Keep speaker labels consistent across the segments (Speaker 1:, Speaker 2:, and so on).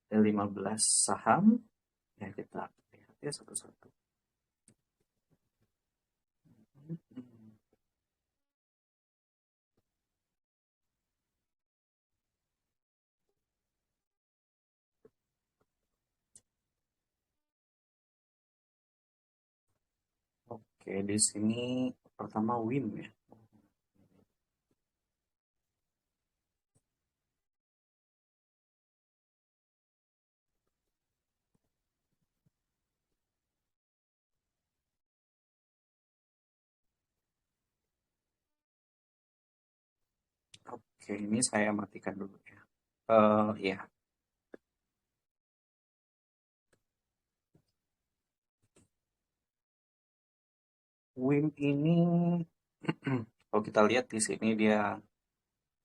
Speaker 1: Ada 15 saham. Ya, kita lihat ya satu-satu. Oke, di sini pertama WIM ya. Oke, ini saya matikan dulu ya. Ya, WIM ini kalau kita lihat di sini dia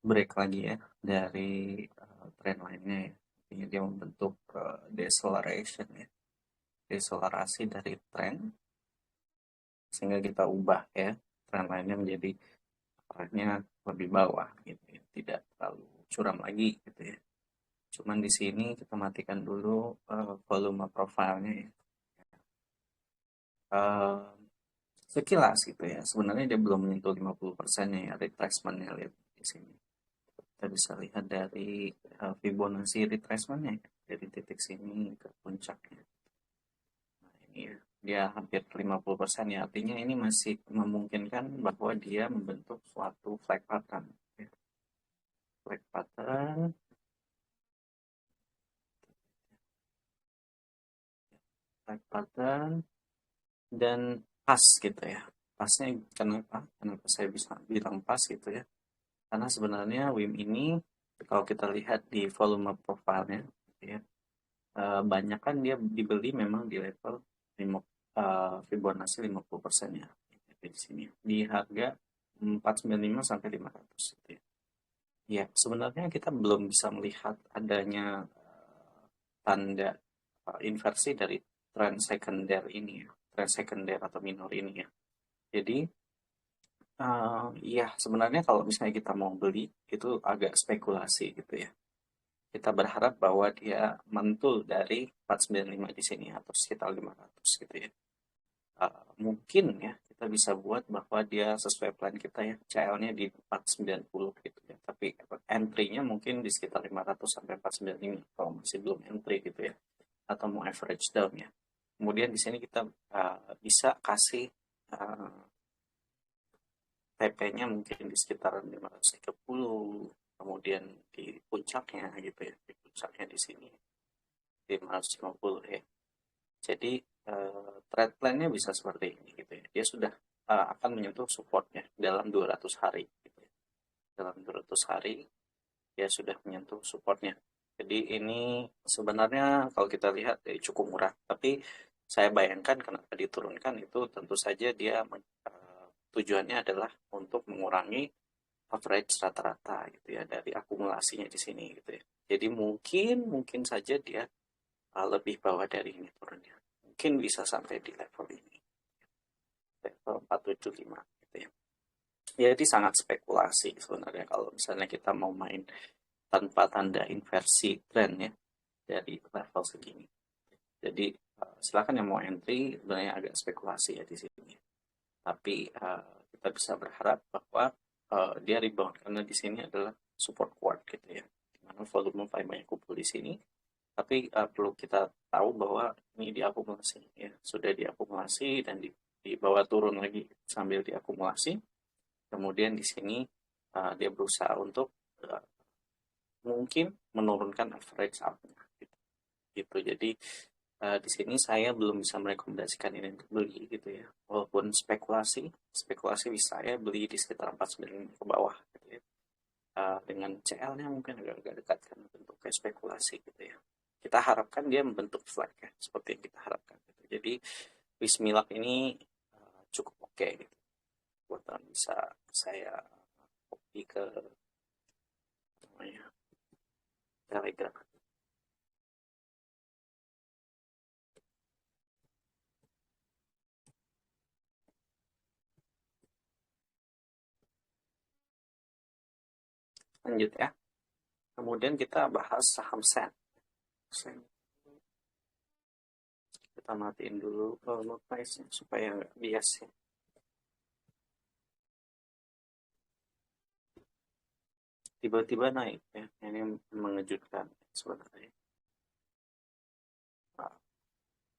Speaker 1: break lagi ya dari trend lainnya ya. Artinya dia membentuk deceleration ya, deselerasi dari tren sehingga kita ubah ya tren lainnya menjadi arahnya lebih bawah gitu ya, tidak terlalu curam lagi gitu ya. Cuman di sini kita matikan dulu volume profilnya ya. Eh, Sekilas gitu ya, sebenarnya dia belum menyentuh 50% ya retracement-nya lihat di sini. Kita bisa lihat dari Fibonacci retracement-nya ya, dari titik sini ke puncaknya. Nah, ini ya, dia hampir 50% ya, artinya ini masih memungkinkan bahwa dia membentuk suatu flag pattern. Ya. Flag pattern, flag pattern, dan pas gitu ya. Pasnya kenapa? Kenapa saya bisa bilang pas gitu ya? Karena sebenarnya WIM ini kalau kita lihat di volume profilnya, gitu ya, banyak kan dia dibeli memang di level Fibonacci 50% ya di sini di harga 495 sampai 500 gitu ya. Ya, sebenarnya kita belum bisa melihat adanya tanda inversi dari tren sekunder ini ya, tren sekunder atau minor ini ya. Jadi ya sebenarnya kalau misalnya kita mau beli itu agak spekulasi gitu ya. Kita berharap bahwa dia mantul dari 495 di sini atau sekitar 500 gitu ya. Mungkin ya kita bisa buat bahwa dia sesuai plan kita ya, CL-nya di 490 gitu ya. Tapi entry-nya mungkin di sekitar 500 sampai 495 kalau masih belum entry gitu ya. Atau mau average down ya. Kemudian di sini kita bisa kasih uh, TP-nya mungkin di sekitar 530, kemudian di puncaknya gitu ya, di puncaknya di sini 550 ya. Jadi trade plan-nya bisa seperti ini gitu ya. Dia sudah akan menyentuh supportnya dalam 200 hari gitu ya. Dalam 200 hari dia sudah menyentuh supportnya. Jadi ini sebenarnya kalau kita lihat cukup murah, tapi saya bayangkan kenapa diturunkan itu tentu saja dia tujuannya adalah untuk mengurangi average rata-rata gitu ya dari akumulasinya di sini gitu ya. Jadi mungkin saja dia lebih bawah dari ini turunnya. Mungkin bisa sampai di level ini, level 475 gitu ya. Jadi sangat spekulasi sebenarnya kalau misalnya kita mau main tanpa tanda inversi tren ya dari level segini. Jadi silakan yang mau entry sebenarnya agak spekulasi ya di sini. Tapi kita bisa berharap bahwa dia rebound karena di sini adalah support kuat gitu ya. Dimana volume banyak kumpul di sini. Tapi perlu kita tahu bahwa ini diakumulasi ya, sudah diakumulasi dan dibawa turun lagi sambil diakumulasi. Kemudian di sini dia berusaha untuk uh, mungkin menurunkan average up-nya gitu. Gitu. Jadi di sini saya belum bisa merekomendasikan ini untuk beli gitu ya. Walaupun spekulasi bisa ya beli di sekitar 49 ke bawah gitu ya. Dengan CL-nya mungkin agak dekat kan bentuk kayak spekulasi gitu ya. Kita harapkan dia membentuk flag ya, seperti yang kita harapkan. Gitu. Jadi Wismilak ini cukup oke gitu. Buat bisa saya copy ke namanya Telegram. Lanjut ya. Kemudian kita bahas saham SEN. Kita matiin dulu volume price supaya nggak bias ya. Tiba-tiba naik ya, ini mengejutkan sebenarnya.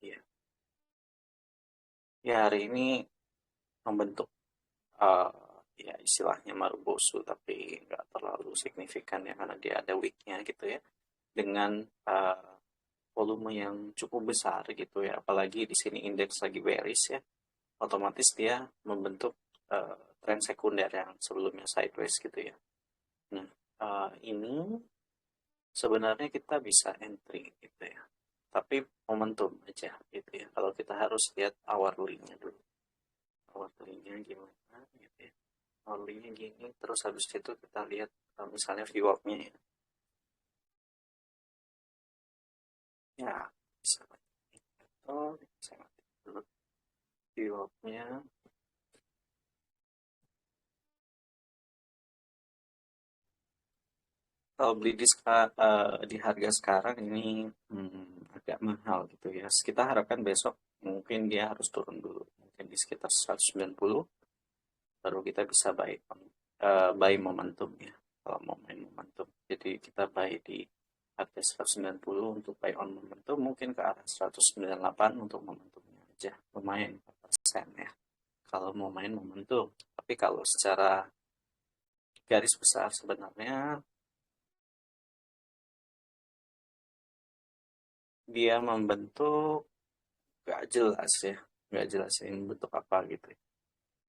Speaker 1: Iya. Ya hari ini membentuk uh, ya istilahnya marubosu tapi nggak terlalu signifikan ya karena dia ada weeknya gitu ya dengan volume yang cukup besar gitu ya, apalagi di sini indeks lagi bearish ya, otomatis dia membentuk tren sekunder yang sebelumnya sideways gitu ya. Nah, ini sebenarnya kita bisa entry gitu ya, tapi momentum aja gitu ya. Kalau kita harus lihat hourly-nya dulu, hourly-nya gimana gitu ya. Hourly-nya gini, terus habis itu kita lihat misalnya VWAP-nya ya. Ya, bisa atau saya mati dulu VWAP-nya. Kalau beli di harga sekarang ini agak mahal gitu ya. Kita harapkan besok mungkin dia harus turun dulu. Mungkin di sekitar 190 baru kita bisa buy momentum ya. Kalau mau main momentum. Jadi kita buy di harga 190 untuk buy on momentum, mungkin ke arah 198 untuk momentumnya aja. Lumayan 4% ya. Kalau mau main momentum. Tapi kalau secara garis besar sebenarnya dia membentuk nggak jelas ya, nggak jelas ini bentuk apa gitu ya.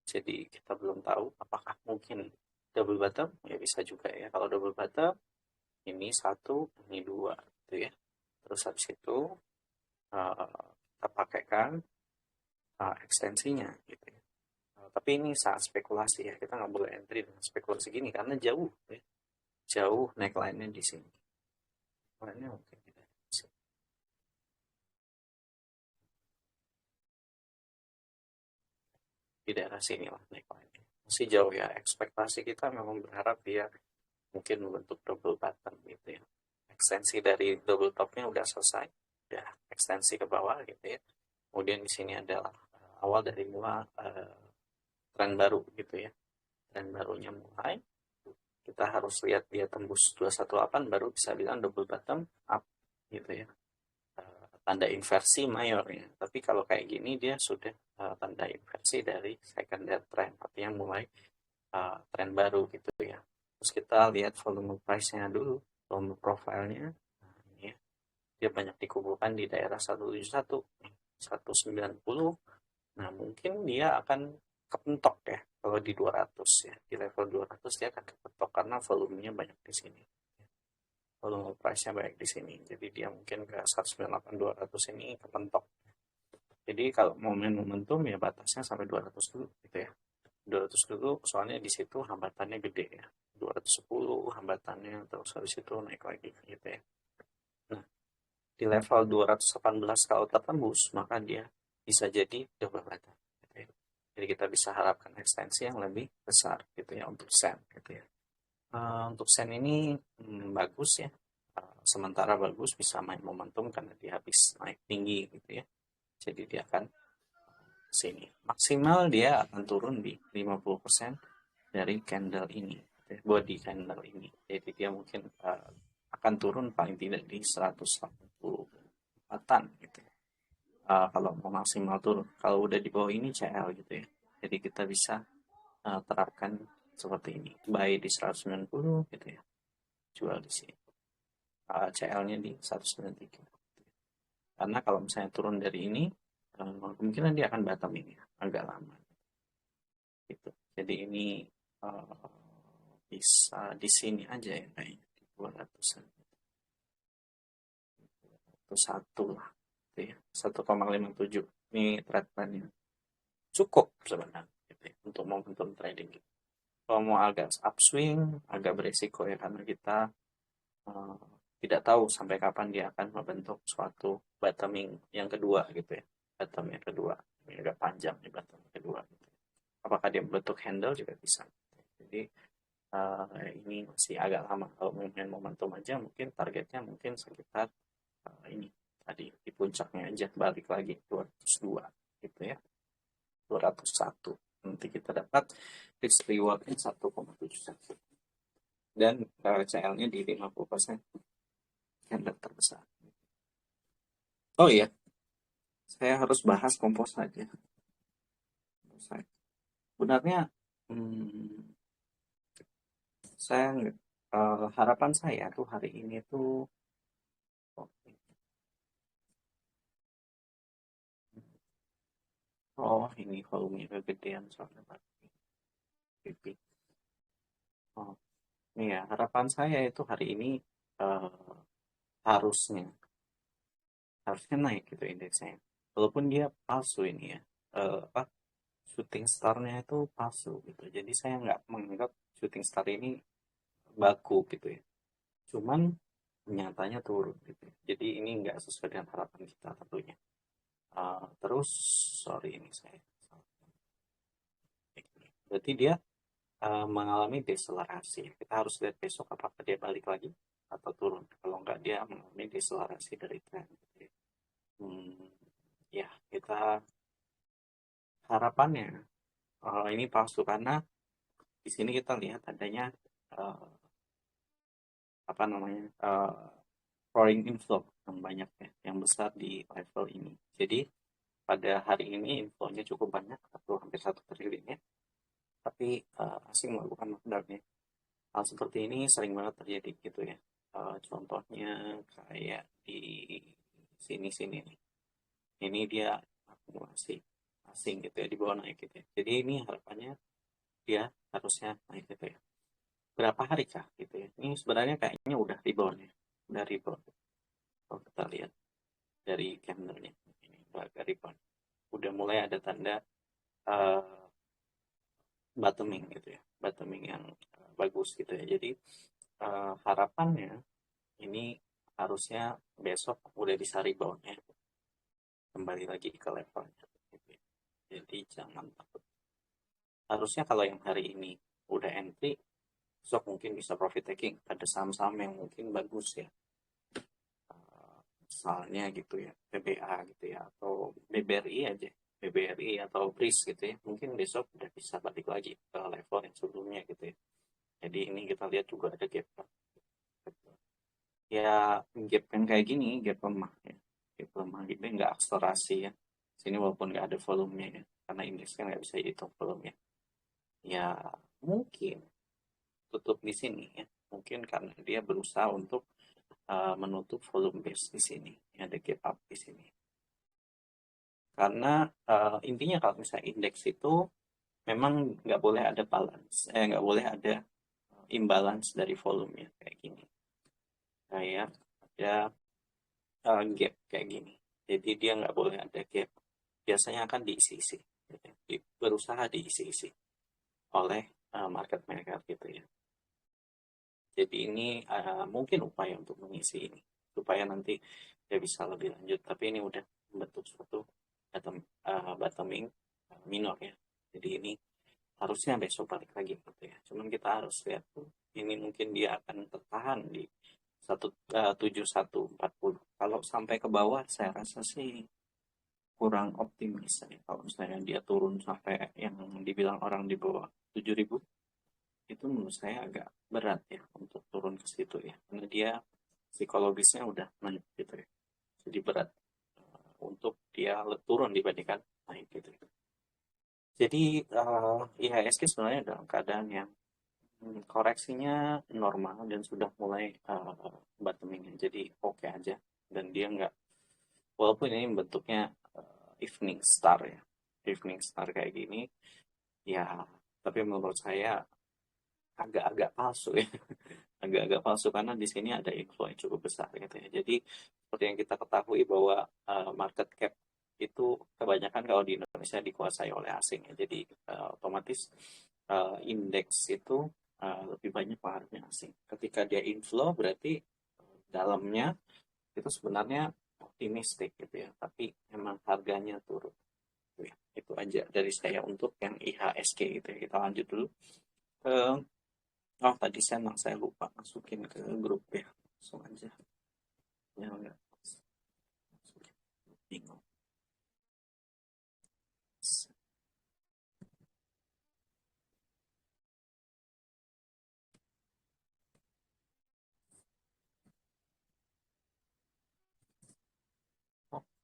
Speaker 1: Jadi kita belum tahu apakah mungkin double bottom, ya bisa juga ya. Kalau double bottom ini satu, ini dua gitu ya. Terus habis itu kita pakaikan ekstensinya gitu ya. Tapi ini saat spekulasi ya, kita nggak boleh entry dengan spekulasi gini karena jauh ya. Jauh neckline-nya di sini. Neckline-nya mungkin tidak bisa. Di daerah sini lah neckline-nya. Masih jauh ya, ekspektasi kita memang berharap dia mungkin membentuk double bottom gitu ya. Ekstensi dari double topnya udah selesai, udah ekstensi ke bawah gitu ya. Kemudian di sini adalah awal dari tren baru gitu ya. Tren barunya mulai, kita harus lihat dia tembus 218 baru bisa bilang double bottom up gitu ya. Tanda inversi mayor ya. Tapi kalau kayak gini dia sudah tanda inversi dari secondary trend, artinya mulai tren baru gitu ya. Terus kita lihat volume price-nya dulu, volume profile-nya. Nah, ini ya. Dia banyak dikumpulkan di daerah 171, 190. Nah, mungkin dia akan kepentok ya kalau di 200 ya. Di level 200 dia akan kepentok karena volumenya banyak di sini. Volume price-nya banyak di sini. Jadi dia mungkin ke 198 200 ini kepentok. Jadi kalau mau main momentum ya batasnya sampai 200 dulu gitu ya. 200 dulu soalnya di situ hambatannya gede ya. 210 hambatannya, terus habis itu naik lagi gitu ya. Nah, di level 218 kalau tertembus maka dia bisa jadi double bottom gitu ya. Jadi kita bisa harapkan ekstensi yang lebih besar gitu ya untuk sen gitu ya. Untuk sen ini bagus ya. Sementara bagus bisa main momentum karena dia habis naik tinggi gitu ya. Jadi dia akan sini. Maksimal dia akan turun di 50% dari candle ini, body candle ini. Jadi dia mungkin akan turun paling tidak di 184-an gitu. Kalau mau maksimal turun. Kalau udah di bawah ini CL gitu ya. Jadi kita bisa terapkan seperti ini. Buy di 190 gitu ya. Jual di sini. CL-nya di 193. Karena kalau misalnya turun dari ini, kemungkinan dia akan bottom ini ya, agak lama. Gitu. Jadi ini uh, bisa di sini aja ya kayaknya di 200-an. Itu satu lah. Gitu ya. 1,57. Ini trade plan-nya. Cukup sebenarnya gitu ya, untuk momentum trading. Gitu. Kalau mau agak upswing, agak beresiko ya karena kita uh, tidak tahu sampai kapan dia akan membentuk suatu bottoming yang kedua gitu ya. Bottom yang kedua. Ini agak panjang nih bottom yang kedua. Gitu. Apakah dia membentuk handle juga bisa. Jadi ini masih agak lama. Kalau main momentum aja mungkin targetnya mungkin sekitar ini tadi di puncaknya aja balik lagi 202 gitu ya, 201 nanti kita dapat risk rewardnya 1,7 dan CL-nya di 50% candle terbesar. Oh iya, saya harus bahas kompos saja. Sebenarnya saya harapan saya tuh hari ini tuh ini volumenya kegedean soalnya pipi. Oh, ini ya harapan saya itu hari ini harusnya naik gitu indeksnya. Walaupun dia palsu ini ya, shooting star-nya itu palsu gitu. Jadi saya nggak menganggap shooting star ini baku gitu ya. Cuman nyatanya turun gitu. Jadi ini nggak sesuai dengan harapan kita tentunya. Terus sorry ini saya. Berarti dia mengalami deselerasi. Kita harus lihat besok apakah dia balik lagi atau turun. Kalau nggak dia mengalami deselerasi dari tren. Ya kita harapannya ini palsu karena di sini kita lihat adanya pouring inflow yang banyak ya, yang besar di level ini. Jadi pada hari ini inflow-nya cukup banyak atau hampir 1 triliun ya. Tapi asing melakukan lockdown ya. Hal seperti ini sering banget terjadi gitu ya. Contohnya kayak di sini nih. Ini dia akumulasi asing gitu ya, di bawah naik gitu ya. Jadi ini harapannya dia harusnya naik gitu ya. Berapa hari kah gitu ya. Ini sebenarnya kayaknya udah rebound ya. Udah rebound. Kalau kita lihat dari candlenya ini udah agak rebound. Udah mulai ada tanda bottoming gitu ya. Bottoming yang bagus gitu ya. Jadi harapannya ini harusnya besok udah bisa rebound ya. Kembali lagi ke levelnya gitu ya. Jadi jangan takut. Harusnya kalau yang hari ini udah entry, besok mungkin bisa profit taking. Ada saham-saham yang mungkin bagus ya. Misalnya gitu ya, PBA gitu ya, atau BBRI aja. BBRI atau BRIS gitu ya. Mungkin besok udah bisa balik lagi ke level yang sebelumnya gitu ya. Jadi ini kita lihat juga ada gap. Ya gap yang kayak gini, gap lemah ya. Gap lemah gitu nggak akselerasi ya. Sini walaupun nggak ada volumenya ya. Karena indeks kan nggak bisa hitung volumenya. Ya mungkin tutup di sini ya. Mungkin karena dia berusaha untuk menutup volume base di sini. Ada gap up di sini. Karena intinya kalau misalnya indeks itu memang nggak boleh ada balance, nggak boleh ada imbalance dari volumenya kayak gini. Kayak ada gap kayak gini. Jadi dia nggak boleh ada gap. Biasanya akan diisi-isi. Berusaha diisi-isi oleh market maker gitu ya. Jadi ini mungkin upaya untuk mengisi ini supaya nanti dia bisa lebih lanjut. Tapi ini udah membentuk suatu bottoming minor ya. Jadi ini harusnya besok balik lagi gitu ya. Cuman kita harus lihat tuh, ini mungkin dia akan tertahan di 7140. Kalau sampai ke bawah saya rasa sih kurang optimis ya. Kalau misalnya dia turun sampai yang dibilang orang di bawah 7000, itu menurut saya agak berat ya untuk turun ke situ ya. Karena dia psikologisnya udah naik gitu ya. Jadi berat untuk dia turun dibandingkan naik gitu. Jadi IHSG sebenarnya dalam keadaan yang koreksinya normal dan sudah mulai bottoming, jadi oke aja. Dan dia nggak, walaupun ini bentuknya evening star ya, evening star kayak gini ya, tapi menurut saya agak-agak palsu ya. Agak-agak palsu karena di sini ada inflow yang cukup besar gitu ya. Jadi seperti yang kita ketahui bahwa market cap itu kebanyakan kalau di Indonesia dikuasai oleh asing ya. Jadi otomatis indeks itu lebih banyak pengaruhnya asing. Ketika dia inflow berarti dalamnya itu sebenarnya optimistik gitu ya. Tapi memang harganya turun. Itu aja dari saya untuk yang IHSG gitu ya. Kita lanjut dulu ke tadi saya lupa masukin ke grup ya. Langsung aja. Ya, enggak.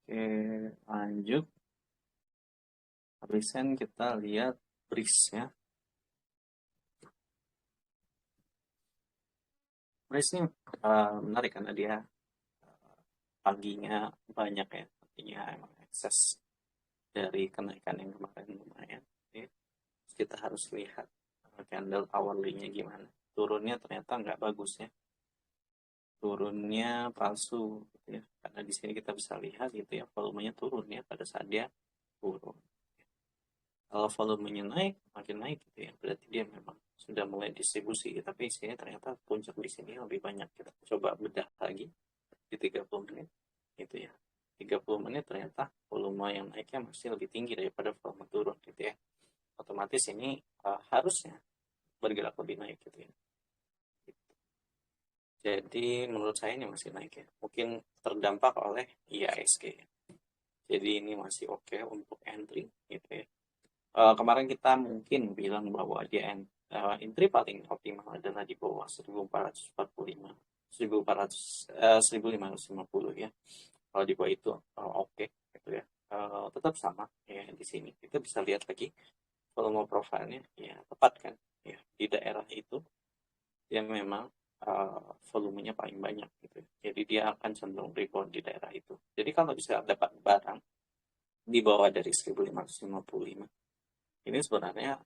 Speaker 1: Oke, lanjut. Recent kita lihat Breeze ya. Breeze ini menarik karena dia paginya banyak ya, artinya emang ekses dari kenaikan yang kemarin lumayan. Oke. Kita harus lihat candle hourly-nya gimana. Turunnya ternyata nggak bagus ya. Turunnya palsu gitu ya. Karena di sini kita bisa lihat gitu ya, volumenya turun ya pada saat dia turun. Kalau volumenya naik, makin naik gitu ya. Berarti dia memang sudah mulai distribusi, tapi isinya ternyata puncak di sini lebih banyak. Kita coba bedah lagi di 30 menit gitu ya. 30 menit ternyata volume yang naiknya masih lebih tinggi daripada volume turun gitu ya. Otomatis ini harusnya bergerak lebih naik gitu ya. Jadi menurut saya ini masih naik ya. Mungkin terdampak oleh IASG. Jadi ini masih oke untuk entry gitu ya. Kemarin kita mungkin bilang bahwa dia entry paling optimal adalah di bawah 1445, 1400, 1550 ya. Kalau di bawah itu oke gitu ya. Tetap sama ya di sini. Kita bisa lihat lagi volume profilnya ya tepat kan ya di daerah itu dia memang volumenya paling banyak gitu. Jadi dia akan cenderung rebound di daerah itu. Jadi kalau bisa dapat barang di bawah dari 1555, ini sebenarnya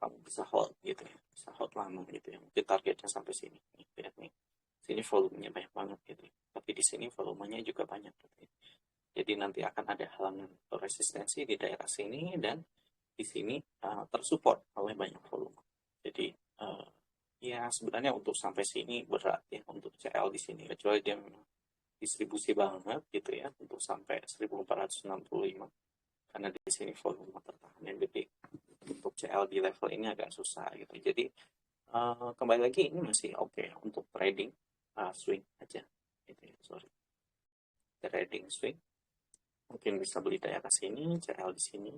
Speaker 1: kamu bisa hold gitu ya, bisa hold lama gitu ya. Mungkin targetnya sampai sini. Lihat nih, sini volumenya banyak banget gitu. Ya. Tapi di sini volumenya juga banyak gitu. Ya. Jadi nanti akan ada halangan atau resistensi di daerah sini dan di sini tersupport oleh banyak volume. Jadi ya sebenarnya untuk sampai sini berat ya untuk CL di sini kecuali dia memang distribusi banget gitu ya untuk sampai 1465 karena di sini volume tertahan yang gede untuk CL di level ini agak susah gitu. Jadi kembali lagi ini masih oke untuk trading swing aja gitu ya, sorry, trading swing mungkin bisa beli daerah sini, CL di sini,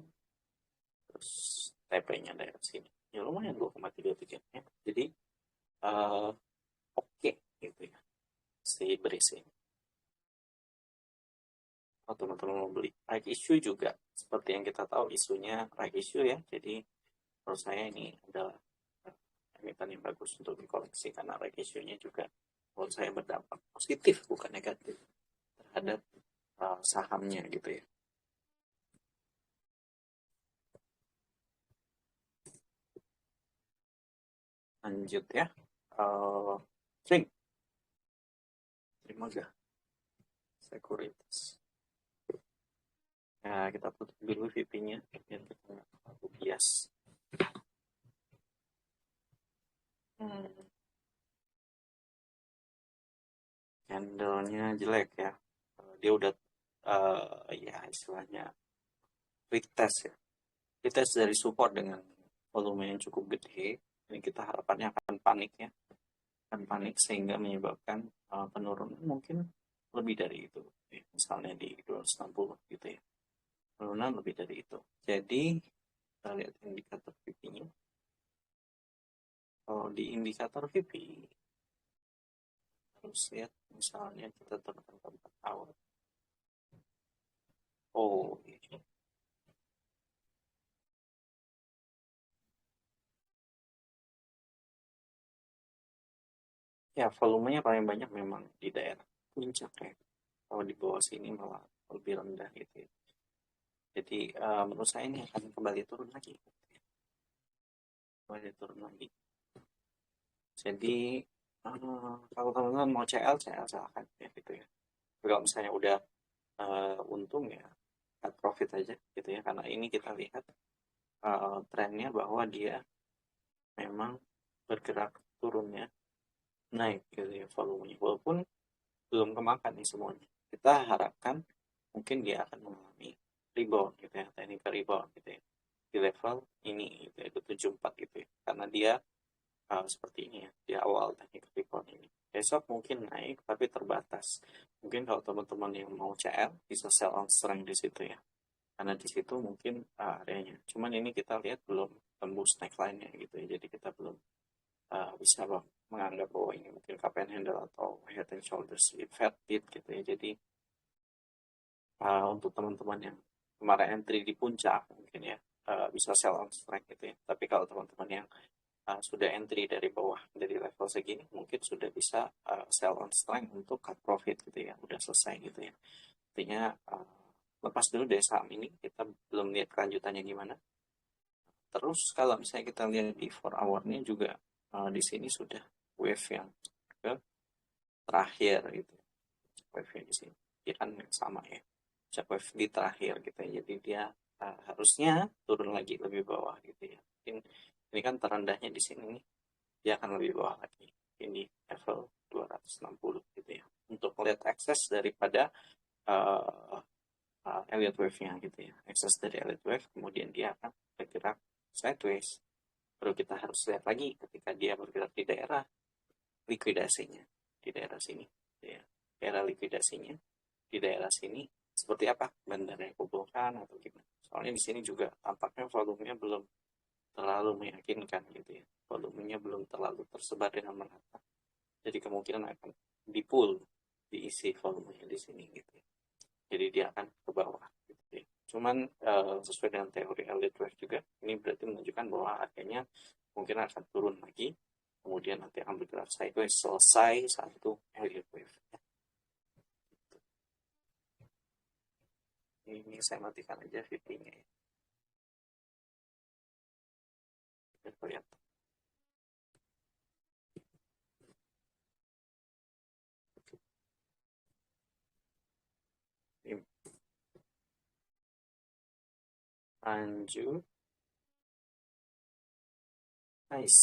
Speaker 1: terus TP-nya daerah sini ya lumayan 2,33 ya. Jadi oke gitu ya si Breeze ini. Kalau teman-teman mau beli right issue juga seperti yang kita tahu isunya right issue ya. Jadi menurut saya ini adalah emiten yang bagus untuk dikoleksi karena right issue-nya juga menurut saya berdampak positif bukan negatif terhadap sahamnya gitu ya. Lanjut ya. String terima kasih sekuritas. Ya, kita tutup dulu VP-nya biar kita nggak terlalu bias. Candle-nya jelek ya. Dia udah ya istilahnya retest ya. Retest dari support dengan volume yang cukup gede. Ini kita harapannya akan panik ya. Akan panik sehingga menyebabkan penurunan mungkin lebih dari itu. Ya, misalnya di 260 gitu ya. Penurunan lebih dari itu. Jadi kita lihat indikator VP-nya. Kalau di indikator VP harus lihat misalnya kita tekan 4 hour. Oh, ini. Ya, volumenya paling banyak memang di daerah puncak ya. Kalau di bawah sini malah lebih rendah gitu ya. Jadi menurut saya ini akan kembali turun lagi. Kembali turun lagi. Jadi kalau teman-teman mau CL, CL silahkan ya gitu ya. Tapi kalau misalnya udah untung ya cut profit aja gitu ya. Karena ini kita lihat trennya bahwa dia memang bergerak turunnya naik gitu ya volumenya. Walaupun belum kemakan nih semuanya. Kita harapkan mungkin dia akan mengalami rebound gitu ya, teknik rebound gitu ya. Di level ini gitu ya, 74 gitu ya. Karena dia seperti ini ya, di awal teknik rebound ini. Besok mungkin naik tapi terbatas. Mungkin kalau teman-teman yang mau CL bisa sell on strength di situ ya. Karena di situ mungkin areanya. Cuman ini kita lihat belum tembus neckline-nya gitu ya. Jadi kita belum bisa menganggap bahwa ini mungkin cup and handle atau head and shoulders fat bit gitu ya. Jadi untuk teman-teman yang kemarin entry di puncak mungkin ya, bisa sell on strength gitu ya. Tapi kalau teman-teman yang sudah entry dari bawah dari level segini mungkin sudah bisa sell on strength untuk cut profit gitu ya, udah selesai gitu ya. Artinya lepas dulu dari saham ini, kita belum lihat kelanjutannya gimana. Terus kalau misalnya kita lihat di 4 hour-nya juga di sini sudah wave yang ke terakhir gitu. Wave di sini dia kan sama ya, wave di terakhir gitu ya. Jadi dia harusnya turun lagi lebih bawah gitu ya. Mungkin ini kan terendahnya di sini nih, dia akan lebih bawah lagi ini level 260 gitu ya, untuk melihat akses daripada uh, Elliott wave-nya gitu ya, akses dari Elliott wave, kemudian dia akan bergerak sideways. Baru kita harus lihat lagi ketika dia bergerak di daerah likuidasinya, di daerah sini ya. Daerah likuidasinya di daerah sini seperti apa, bandarnya kumpulkan atau gimana. Soalnya di sini juga tampaknya volumenya belum terlalu meyakinkan gitu ya, volumenya belum terlalu tersebar dengan merata, jadi kemungkinan akan di-pull, diisi volumenya di sini gitu ya. Jadi dia akan ke bawah gitu ya. Cuman sesuai dengan teori Elliott wave juga, ini berarti menunjukkan bahwa harganya mungkin akan turun lagi, kemudian nanti akan bergerak sideways selesai satu Elliott wave ya. Ini saya matikan aja VP-nya ya. Lihat. Lanjut. Nice.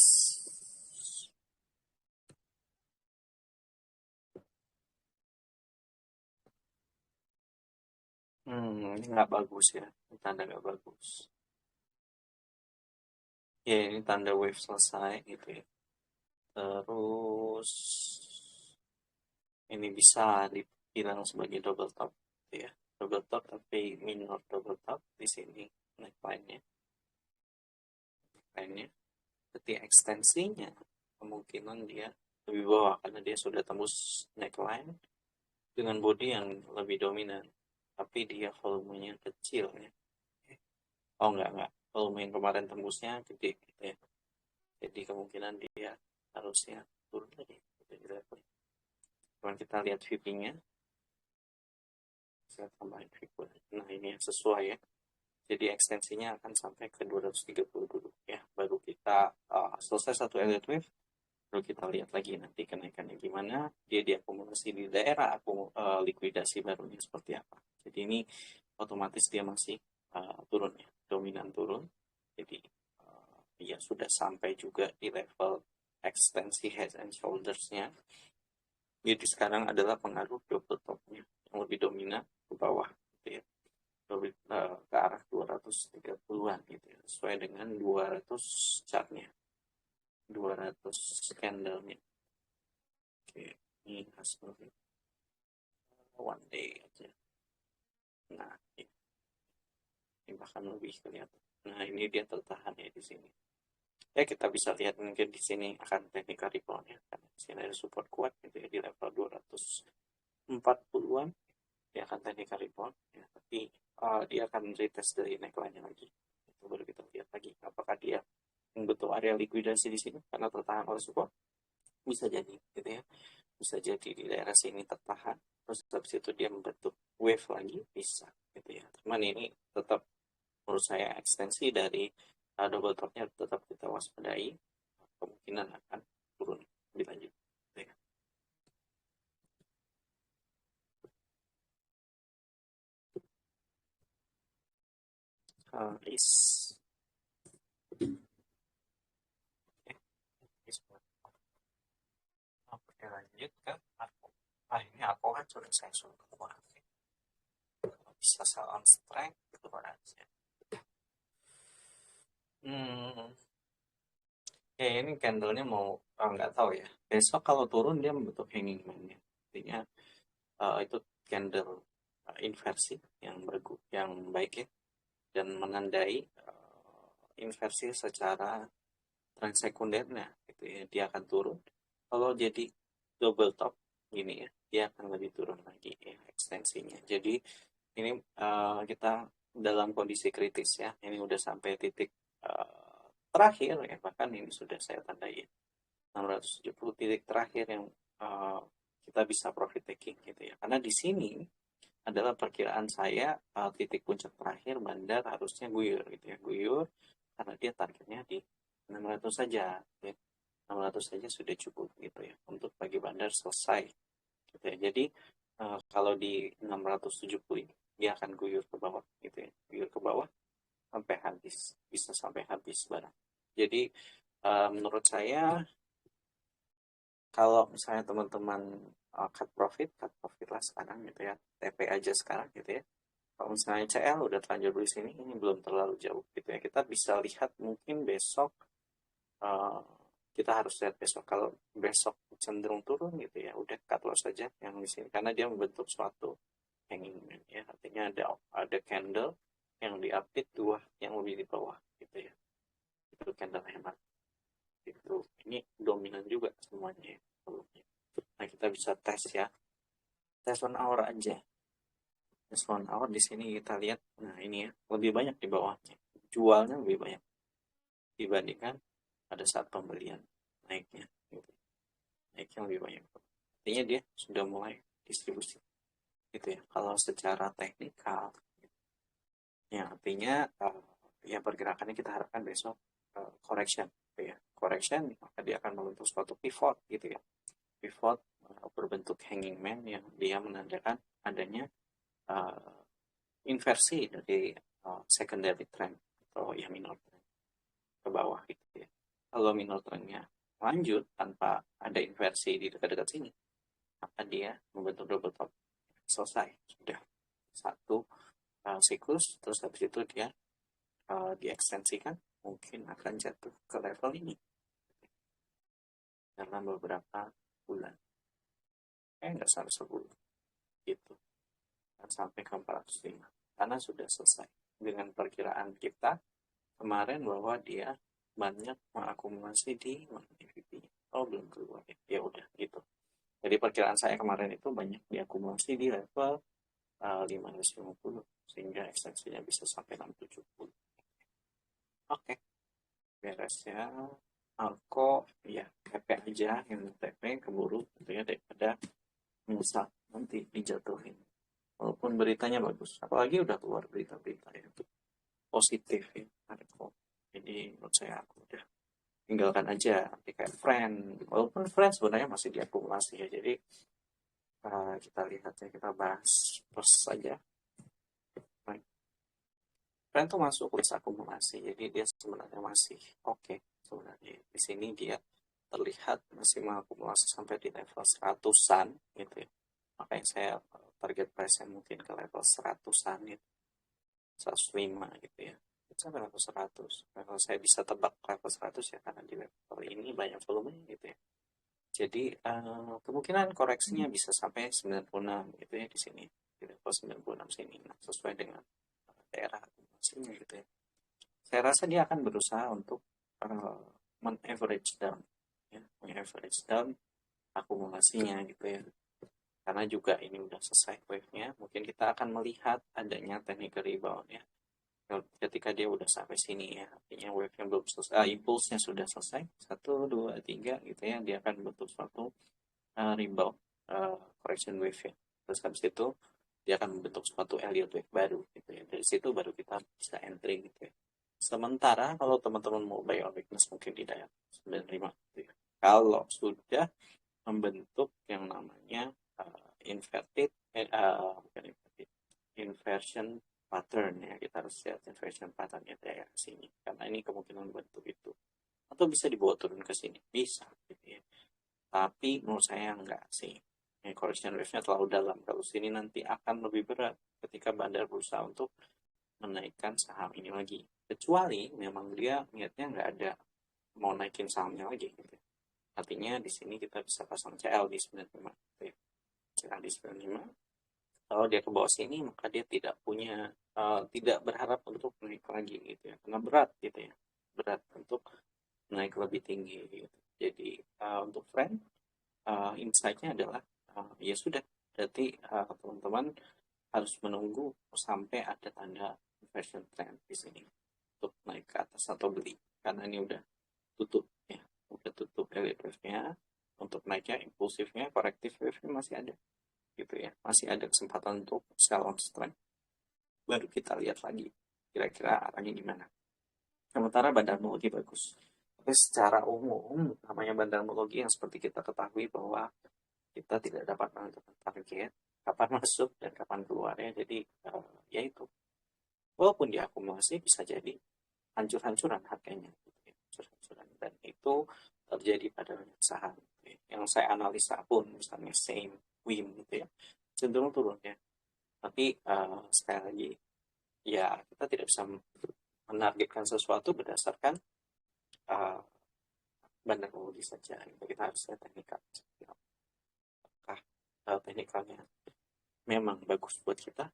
Speaker 1: Ini nggak bagus ya. Ini tanda nggak bagus. Ya, ini tanda wave selesai gitu ya. Terus ini bisa dibilang sebagai double top gitu ya. Double top tapi minor double top di sini neckline-nya. Neckline-nya. Ketika ekstensinya kemungkinan dia lebih bawah karena dia sudah tembus neckline dengan body yang lebih dominan. Tapi dia volumenya kecil ya. Oh enggak. Volume yang kemarin tembusnya gede gitu ya. Jadi kemungkinan dia harusnya turun lagi. Cuman kita lihat VP-nya. Saya tambahin VP. Nah ini yang sesuai ya. Jadi ekstensinya akan sampai ke 230 dulu ya. Baru kita selesai satu Elliott wave. Baru kita lihat lagi nanti kenaikannya gimana. Dia diakumulasi di daerah likuidasi barunya seperti apa. Jadi ini otomatis dia masih turun ya. Dominan turun. Jadi ya sudah sampai juga di level ekstensi head and shoulders-nya. Jadi sekarang adalah pengaruh double top-nya yang lebih dominan ke bawah gitu ya. Ke arah 230-an gitu ya. Sesuai dengan 200 chartnya. 200 candle-nya. Oke, ini hasilnya one day aja. Nah, ini bahkan lebih kelihatan. Nah, ini dia tertahan ya di sini. Ya, kita bisa lihat mungkin di sini akan technical rebound ya. Karena di sini ada support kuat gitu ya di level 240-an. Dia akan technical rebound ya, tapi dia akan retest dari neckline-nya lagi. Itu baru kita lihat lagi apakah dia membentuk area likuidasi di sini karena tertahan oleh support. Bisa jadi gitu ya. Bisa jadi di daerah sini tertahan, terus habis itu dia membentuk wave lagi, bisa gitu ya. Cuman ini tetap menurut saya ekstensi dari double topnya tetap kita waspadai, kemungkinan akan turun lebih lanjut gitu ya. Is oke, lanjut ke aku. Ini aku kan sudah saya suruh keluar, bisa sell on strike keluar aja. Ya ini candlenya mau nggak tahu ya. Besok kalau turun dia membentuk hanging man ya. Artinya itu candle inversi yang baik ya, dan menandai inversi secara tren sekundernya gitu ya, dia akan turun. Kalau jadi double top gini ya, dia akan lebih turun lagi ya ekstensinya. Jadi ini kita dalam kondisi kritis ya. Ini udah sampai titik terakhir ya, bahkan ini sudah saya tandai 670 titik terakhir yang kita bisa profit taking gitu ya. Karena di sini adalah perkiraan saya titik puncak terakhir bandar harusnya guyur gitu ya, guyur karena dia targetnya di 600 saja ya. 600 saja sudah cukup gitu ya untuk bagi bandar selesai gitu ya. Jadi kalau di 670 ini dia akan guyur ke bawah gitu ya, guyur ke bawah sampai habis, bisa sampai habis barang. Jadi menurut saya kalau misalnya teman-teman cut profit lah sekarang gitu ya, TP aja sekarang gitu ya. Kalau misalnya CL udah terlanjur beli sini, ini belum terlalu jauh gitu ya. Kita bisa lihat mungkin besok, kita harus lihat besok. Kalau besok cenderung turun gitu ya, udah cut loss saja yang di sini karena dia membentuk suatu hanging man ya. Artinya ada candle yang diapit dua yang lebih di bawah gitu ya. Itu candle hemat. Itu ini dominan juga semuanya ya. Nah, kita bisa tes ya. Tes 1 hour aja. Tes 1 hour di sini kita lihat, nah ini ya, lebih banyak di bawahnya. Jualnya lebih banyak dibandingkan pada saat pembelian naiknya. Gitu. Naiknya lebih banyak. Artinya dia sudah mulai distribusi. Gitu ya. Kalau secara teknikal, ya artinya ya pergerakannya kita harapkan besok correction. Gitu ya. Correction, maka dia akan membentuk suatu pivot gitu ya. Pivot berbentuk hanging man yang dia menandakan adanya inversi dari secondary trend atau ya minor trend ke bawah gitu ya. Kalau minor trendnya lanjut tanpa ada inversi di dekat-dekat sini, maka dia membentuk double top. Selesai, sudah satu siklus, terus habis itu dia diekstensikan, mungkin akan jatuh ke level ini dalam beberapa bulan. Nggak sampai sebulan gitu, dan sampai ke 405 karena sudah selesai dengan perkiraan kita kemarin bahwa dia banyak mengakumulasi di EVP. Oh belum keluar ya udah gitu. Jadi perkiraan saya kemarin itu banyak diakumulasi di level 550 sehingga ekstensinya bisa sampai 670. Oke, beres ya. Alko ya TP aja, yang TP keburu tentunya daripada menyesal nanti dijatuhin. Walaupun beritanya bagus, apalagi udah keluar berita-berita yang positif ya, jadi menurut saya aku udah tinggalkan aja nanti kayak friend, walaupun friend sebenarnya masih diakumulasi ya. Jadi kita lihat ya, kita bahas terus saja. Friend tuh masuk list akumulasi, jadi dia sebenarnya masih oke. Sebenarnya di sini dia terlihat masih mengakumulasi sampai di level 100-an gitu ya. Makanya saya target price mungkin ke level 100-an gitu. 105 gitu ya. Sampai level 100. Level saya bisa tebak level 100 ya karena di level ini banyak volume gitu ya. Jadi kemungkinan koreksinya bisa sampai 96 gitu ya di sini. Di level 96 sini. Nah, sesuai dengan daerah akumulasinya gitu ya. Saya rasa dia akan berusaha untuk men-average down ya, men-average down akumulasinya gitu ya. Karena juga ini udah selesai wave-nya, mungkin kita akan melihat adanya technical rebound ya. Ketika dia udah sampai sini ya, artinya wave-nya belum selesai, impulse-nya sudah selesai, 1, 2, 3 gitu ya, dia akan bentuk suatu rebound correction wave ya. Terus habis itu dia akan membentuk suatu Elliott wave baru gitu ya. Dari situ baru kita bisa entry gitu ya. Sementara kalau teman-teman mau buy on weakness mungkin di daerah 95 gitu ya. Kalau sudah membentuk yang namanya inverted bukan inverted, inversion pattern ya, kita harus lihat inversion patternnya daerah sini karena ini kemungkinan bentuk itu, atau bisa dibawa turun ke sini bisa gitu ya. Tapi menurut saya enggak sih, correction wave-nya terlalu dalam. Kalau sini nanti akan lebih berat ketika bandar berusaha untuk menaikkan saham ini lagi, kecuali memang dia niatnya nggak ada mau naikin sahamnya lagi gitu. Artinya di sini kita bisa pasang CL di 95 gitu ya. CL di 95. Kalau dia ke bawah sini maka dia tidak punya tidak berharap untuk naik lagi gitu ya, karena berat gitu ya, berat untuk naik lebih tinggi gitu. Jadi untuk friend insight-nya adalah ya sudah, berarti teman-teman harus menunggu sampai ada tanda inversion trend di sini untuk naik ke atas atau beli, karena ini udah tutup ya, udah tutup elite wave-nya. Untuk naiknya impulsifnya, korektif wave-nya masih ada gitu ya, masih ada kesempatan untuk sell on strength. Baru kita lihat lagi kira-kira arahnya gimana. Sementara bandarmologi bagus, tapi secara umum namanya bandarmologi yang seperti kita ketahui bahwa kita tidak dapat menentukan target kapan masuk dan kapan keluarnya. Jadi ya itu, walaupun diakumulasi bisa jadi hancur-hancuran harganya gitu ya, hancur-hancuran, dan itu terjadi pada banyak saham gitu ya. Yang saya analisa pun misalnya same WIM gitu ya, cenderung turun ya. Tapi sekali lagi ya, kita tidak bisa menargetkan sesuatu berdasarkan uh, bandarmologi saja gitu. Kita harus lihat teknikal, apakah teknikalnya memang bagus buat kita.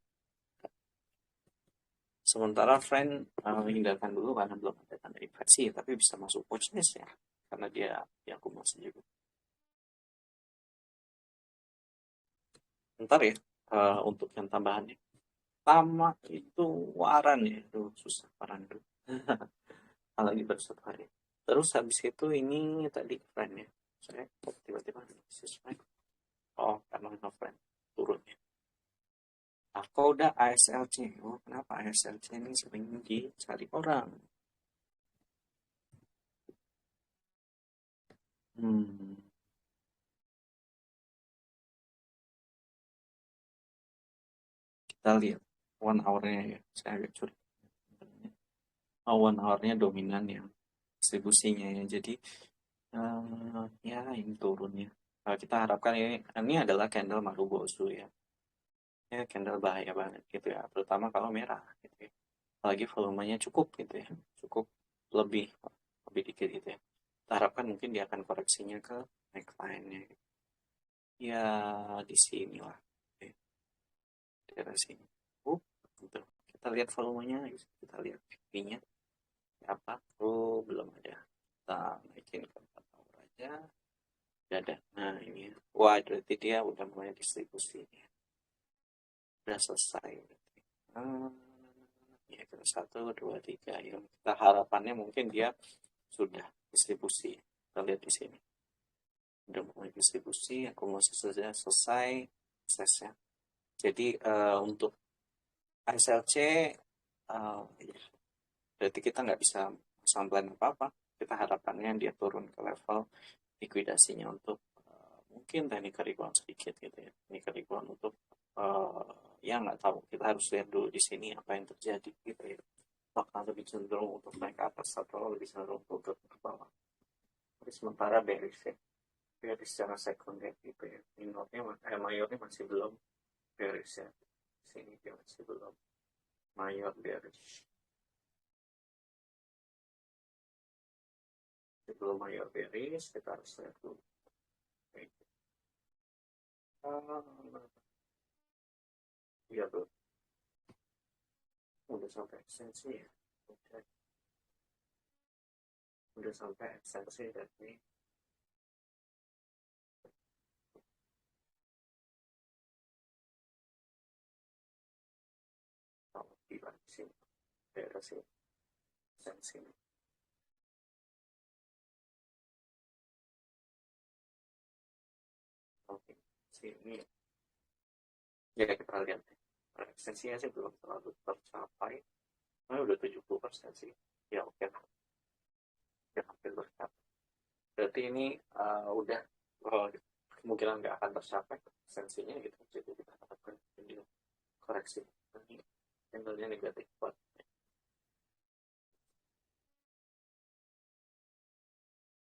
Speaker 1: Sementara friend hindarkan dulu karena belum ada tanda inversi, tapi bisa masuk watchlist ya, karena dia diakumulasi juga. Ntar ya, untuk yang tambahannya. Pertama itu waran ya, itu susah waran itu. Apalagi baru 1 hari. Terus habis itu ini tadi friend ya. Saya tiba-tiba friend. Oh, karena no friend turun ya. Aku udah ASLC. Oh, kenapa ASLC ini sering dicari orang? Hmm, kita lihat 1 hour-nya ya. Saya agak curiga. Oh, 1 hour-nya dominan ya distribusinya ya. Jadi ya ini turun ya. Kita harapkan ini adalah candle Marubozu ya. Ya candle bahaya banget gitu ya. Terutama kalau merah gitu ya. Apalagi volumenya cukup gitu ya. Cukup lebih lebih dikit gitu ya. Kita harapkan mungkin dia akan koreksinya ke neckline-nya. Ya di sini lah. Oke, di daerah sini. Gitu. Kita lihat volumenya, kita lihat VP-nya apa. Oh, belum ada. Kita naikin ke 4 hour aja. Udah ada. Nah, ini. Wah, berarti dia udah mulai distribusi. Udah selesai. Hmm, ya, kita 1, 2, 3. Yang kita harapannya mungkin dia sudah distribusi. Kita lihat di sini. Udah mulai distribusi, akumulasi sudah selesai prosesnya. Jadi untuk ASLC ya, berarti kita nggak bisa sampling apa-apa. Kita harapannya dia turun ke level likuidasinya untuk mungkin teknik rebound sedikit gitu ya. Teknik rebound untuk ya nggak tahu. Kita harus lihat dulu di sini apa yang terjadi gitu ya. Apakah lebih cenderung untuk naik ke atas atau lebih cenderung untuk ke bawah. Tapi sementara bearish ya. Bearish secara sekunder gitu ya. Mayornya masih belum bearish ya. Sini dia masih belum mayor bearish. Sebelum mayor bearish, kita harus lihat dulu. Iya tuh, udah sampai ekstensi ya. Udah sampai ekstensi dari di sini, daerah sini, ekstensi. Oke, sini. Ya kita lihat. Ekstensinya sih belum terlalu tercapai. Nah, udah 70% sih. Ya oke lah, ya hampir tercapai. Berarti ini udah kemungkinan nggak akan tercapai ekstensinya gitu. Jadi kita harapkan ini koreksi. Ini candlenya negatif buat.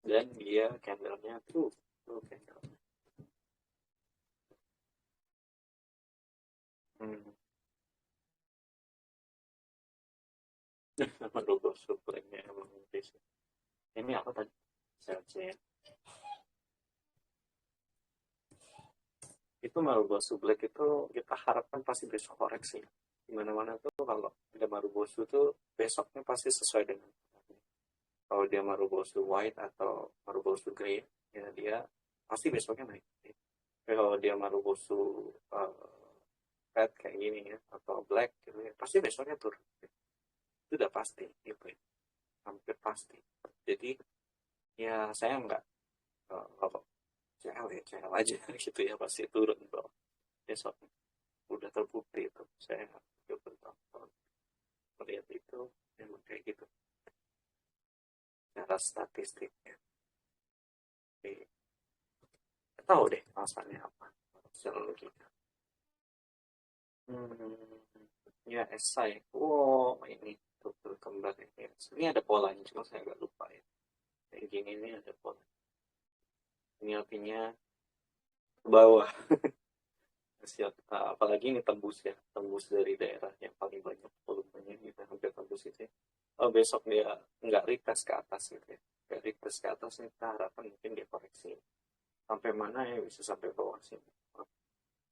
Speaker 1: Dan dia candlenya tuh candle. Hmm. Menurut suplainya emang bisa. Ini apa tadi? Sel itu Marubozu Black itu kita harapkan pasti besok koreksi. Dimana-mana tuh kalau ada Marubozu tuh besoknya pasti sesuai dengan kalau dia Marubozu White atau Marubozu Grey ya dia pasti besoknya naik. Tapi kalau dia Marubozu red kayak gini ya, atau black gitu ya, pasti besoknya turun. Itu udah pasti gitu ya, hampir pasti. Jadi ya saya nggak kalau CL aja gitu ya, pasti turun bro besok, udah terbukti itu. Saya udah bertahun-tahun melihat itu, memang kayak gitu cara statistiknya. Jadi nggak tahu deh alasannya apa secara logika. Ya esai, wow ini tuh kembar ini. Ini ada polanya, cuma saya agak lupa ya. Kayak gini ini ada pola. Ini artinya ke bawah. Siap, apalagi ini tembus ya, tembus dari daerah yang paling banyak volumenya, kita hampir tembus itu ya. Oh, besok dia nggak retest ke atas gitu ya, nggak retest ke atas nih, kita harapkan mungkin dia koreksi sampai mana ya, bisa sampai bawah sini.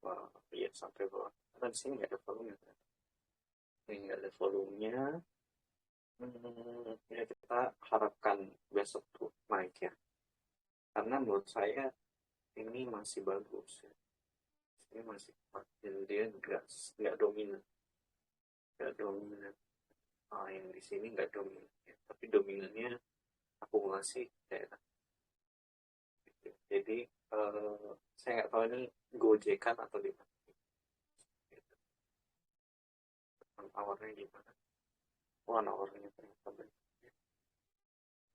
Speaker 1: Wah, iya sampai bawah, karena di sini nggak ada volume kan. Ini nggak ada volumenya. Ya kita harapkan besok tuh naik ya, karena menurut saya ini masih bagus ya. Ini masih kuat dan dia nggak dominan, nggak dominan. Yang di sini nggak dominan ya, tapi dominannya akumulasi daerah gitu. Jadi saya nggak tahu ini gojekan atau gimana gitu. Awarnya gimana, awarnya ternyata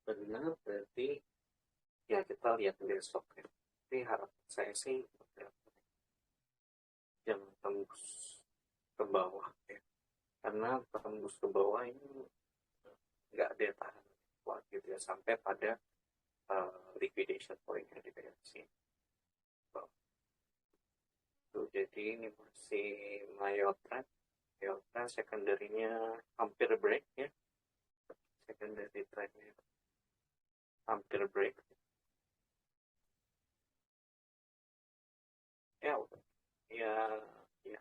Speaker 1: benar berarti ya, kita lihat besok ya. Tapi harapan saya sih jangan tembus ke bawah ya, karena tembus ke bawah ini nggak ada tahan kuat gitu ya, sampai pada liquidation point yang diprediksi. Tuh, jadi ini masih mayor trend, secondary-nya hampir break ya, secondary trend-nya hampir break ya. Ya ya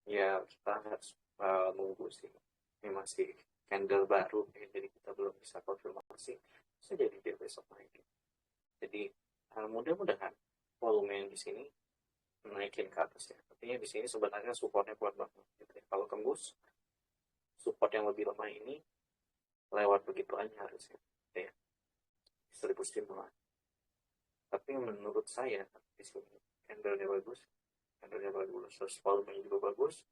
Speaker 1: ya, kita harus nunggu sih, ini masih candle baru ya, jadi kita belum bisa konfirmasi, bisa jadi dia besok naik. Jadi mudah-mudahan volume yang di sini naikin ke atas ya. Artinya di sini sebenarnya supportnya kuat banget gitu ya. Kalau tembus support yang lebih lemah ini lewat begitu aja harusnya gitu ya, 1000 tapi menurut saya di sini candlenya bagus, terus volume juga bagus,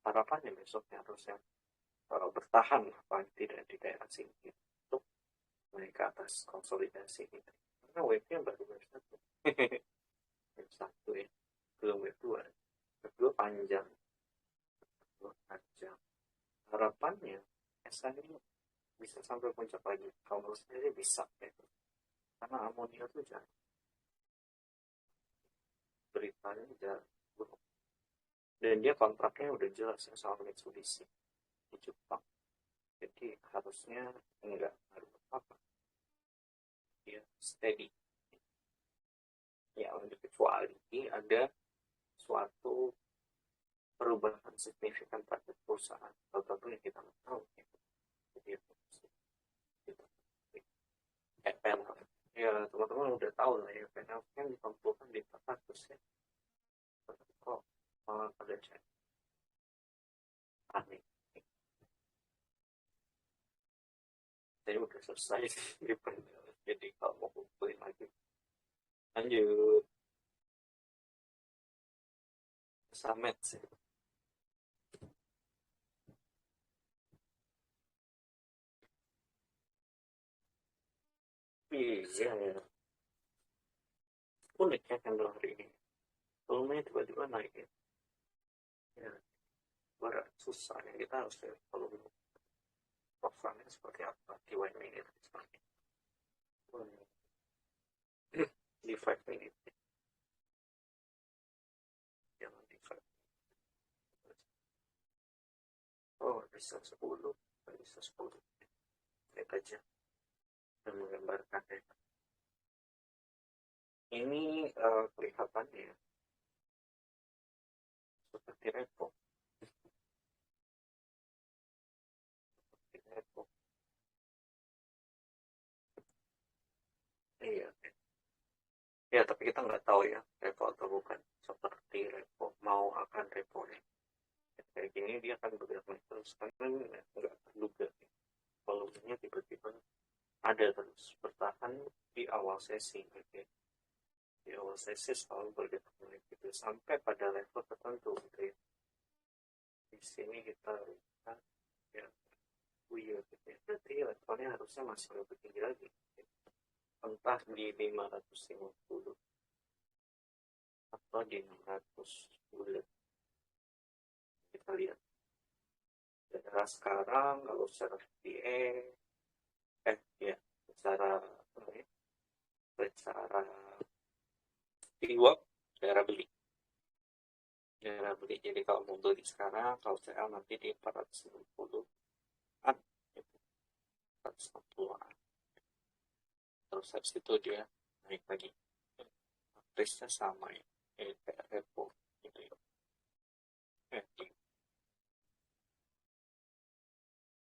Speaker 1: harapannya besoknya harusnya bertahan paling tidak di daerah sini gitu, untuk naik ke atas konsolidasi gitu, karena wave-nya baru wave satu. Wave satu ya, belum wave dua. Wave dua panjang, harapannya SN ini bisa sampai puncak lagi, kalau sendiri bisa ya, karena amonia tuh jangan, beritanya jangan buruk, dan dia kontraknya udah jelas ya sama Mitsubishi di Jepang, jadi harusnya enggak harus apa, ya steady ya, kecuali ada suatu perubahan signifikan pada perusahaan tertentu yang kita nggak tahu gitu. Jadi gitu. Kayak PNL ya, teman-teman udah tahu lah ya, PNL kan dikumpulkan di 400 ya, kok malah pada cek aneh. Saya udah selesai di PNL, jadi kalau mau kumpulin lagi lanjut Samet sih. Iya ya, unik ya kan hari ini volumenya tiba-tiba naik ya, ya berat susah ya, kita harus lihat volume profilnya seperti apa di one minute seperti di 5 minute, jangan di 5. Oh bisa 10, bisa 10, lihat aja dan menggambarkan ya. Ini kelihatannya seperti repo, iya ya, tapi kita nggak tahu ya repo atau bukan, seperti repo mau akan repo rate kayak gini, dia akan bergerak naik terus karena nggak terduga volumenya tiba-tiba ada terus bertahan di awal sesi gitu ya. Di awal sesi selalu bergerak naik gitu sampai pada level tertentu gitu ya. Di sini kita lihat ya weird gitu ya. Berarti levelnya harusnya masih lebih tinggi lagi gitu ya. Entah di 550 atau di 600 bulan. Kita lihat ya, sekarang kalau secara VA ya secara reward daerah beli. Jadi kalau mau beli sekarang, kalau saya nanti di 460-an gitu. 460-an. Terus habis itu dia naik lagi. Risknya sama ya. Kayak repo gitu ya.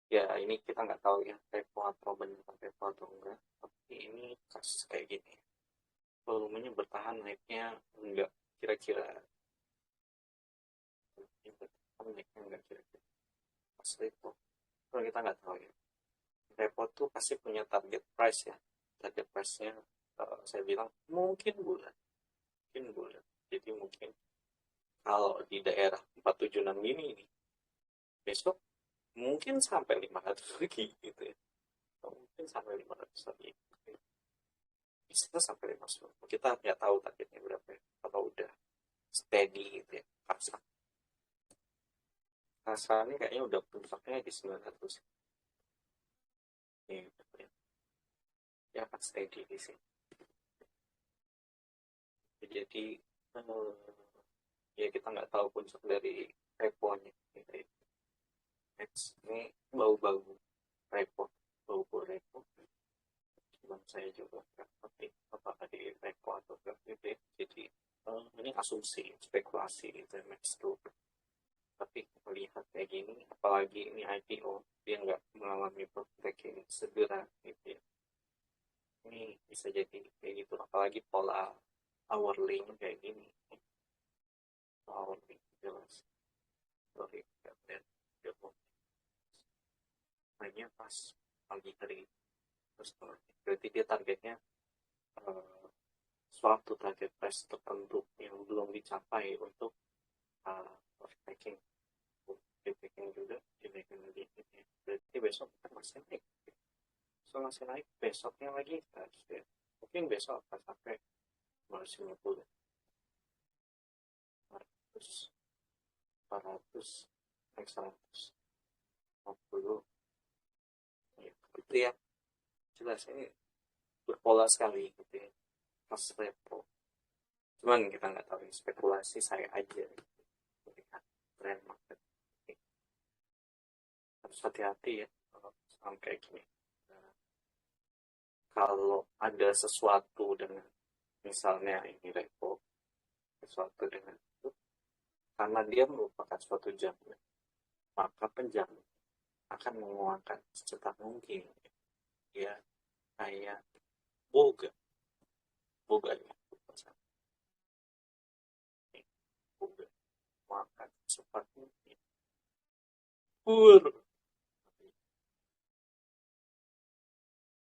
Speaker 1: Ya ini kita nggak tahu ya repo atau beneran repo atau enggak. Tapi ini kasus kayak gini. Volumenya bertahan naiknya enggak kira-kira. Naiknya enggak kira-kira. Pas repo. Kalau kita nggak tahu ya. Repo tuh pasti punya target price ya. Target price-nya saya bilang mungkin bulan. Jadi mungkin kalau di daerah 476 ini besok mungkin sampai 500 lagi gitu ya. Mungkin sampai 500 lagi. Bisa sampai 500. Kita nggak tahu targetnya berapa ya. Kalau udah steady gitu ya. Kasar ini kayaknya udah puncaknya di 900. Ya, ya akan steady di sini. Jadi ya kita nggak tahu puncak dari repo-nya gitu ya. Next, ini bau-bau repo, bau-bau repo. Cuman saya juga nggak ngerti apakah di repo atau nggak gitu ya. Jadi ini asumsi, spekulasi gitu ya, next tuh. Tapi melihat kayak gini, apalagi ini IPO, dia nggak mengalami breaking segera gitu ya. Ini bisa jadi kayak gitu, apalagi pola hourly kayak gini. Hourly jelas. Sorry, hanya pas pagi hari terus berarti dia targetnya suatu target price tertentu yang belum dicapai untuk packing juga dinaikin lagi berarti besok kita masih naik besoknya lagi ya. Mungkin besok akan sampai 250 400 400 naik 150 ya, gitu ya jelas ini berpola sekali gitu ya pas repo cuman kita nggak tahu spekulasi saya aja melihat trend market harus hati-hati ya kalau kayak gini kalau ada sesuatu dengan misalnya ini repo sesuatu dengan itu karena dia merupakan suatu jamin maka penjamin akan menguangkan secepat mungkin ya kayak boga ya boga menguangkan secepat mungkin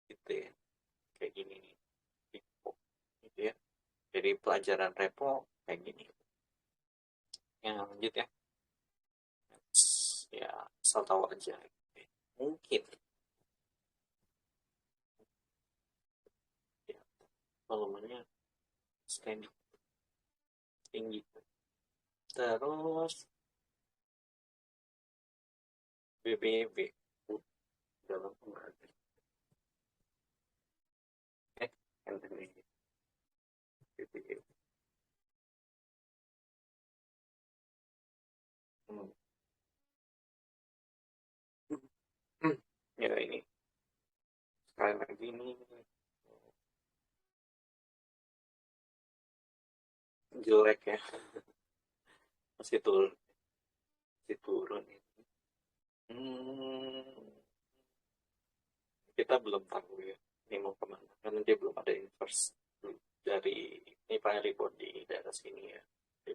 Speaker 1: gitu ya kayak gini nih repo gitu ya jadi pelajaran repo kayak gini yang lanjut ya ya asal tahu aja mungkin ya volumenya steady tinggi terus BBB dalam pengertian BBB ya ini sekali lagi ini jelek ya masih turun kita belum tahu ya ini mau kemana karena dia belum ada inverse dari ini Pak rebound di daerah sini ya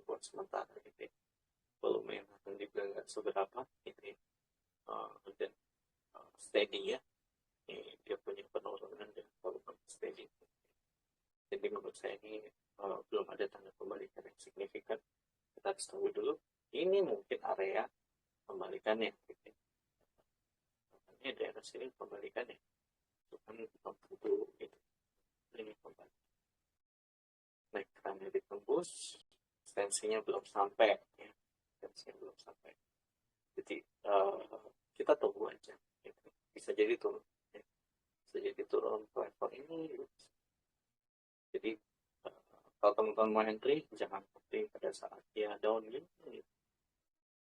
Speaker 1: buat sementara gitu ya. Volume yang akan juga nggak seberapa gitu ya. Dan steady ya. Dia punya penurunan dan volume steady. Jadi menurut saya ini belum ada tanda pembalikan yang signifikan. Kita harus tunggu dulu. Ini mungkin area pembalikannya. Gitu. Ini daerah sini pembalikannya. Bukan tentu gitu. Ini pembalikan. Naik karena ditembus, tensinya belum sampai. Ya. Tensinya belum sampai. Jadi kita tunggu aja. Gitu. Bisa jadi turun. Ya. Bisa jadi turun ke level ini. Jadi kalau teman-teman mau entry, jangan entry pada saat dia down gitu.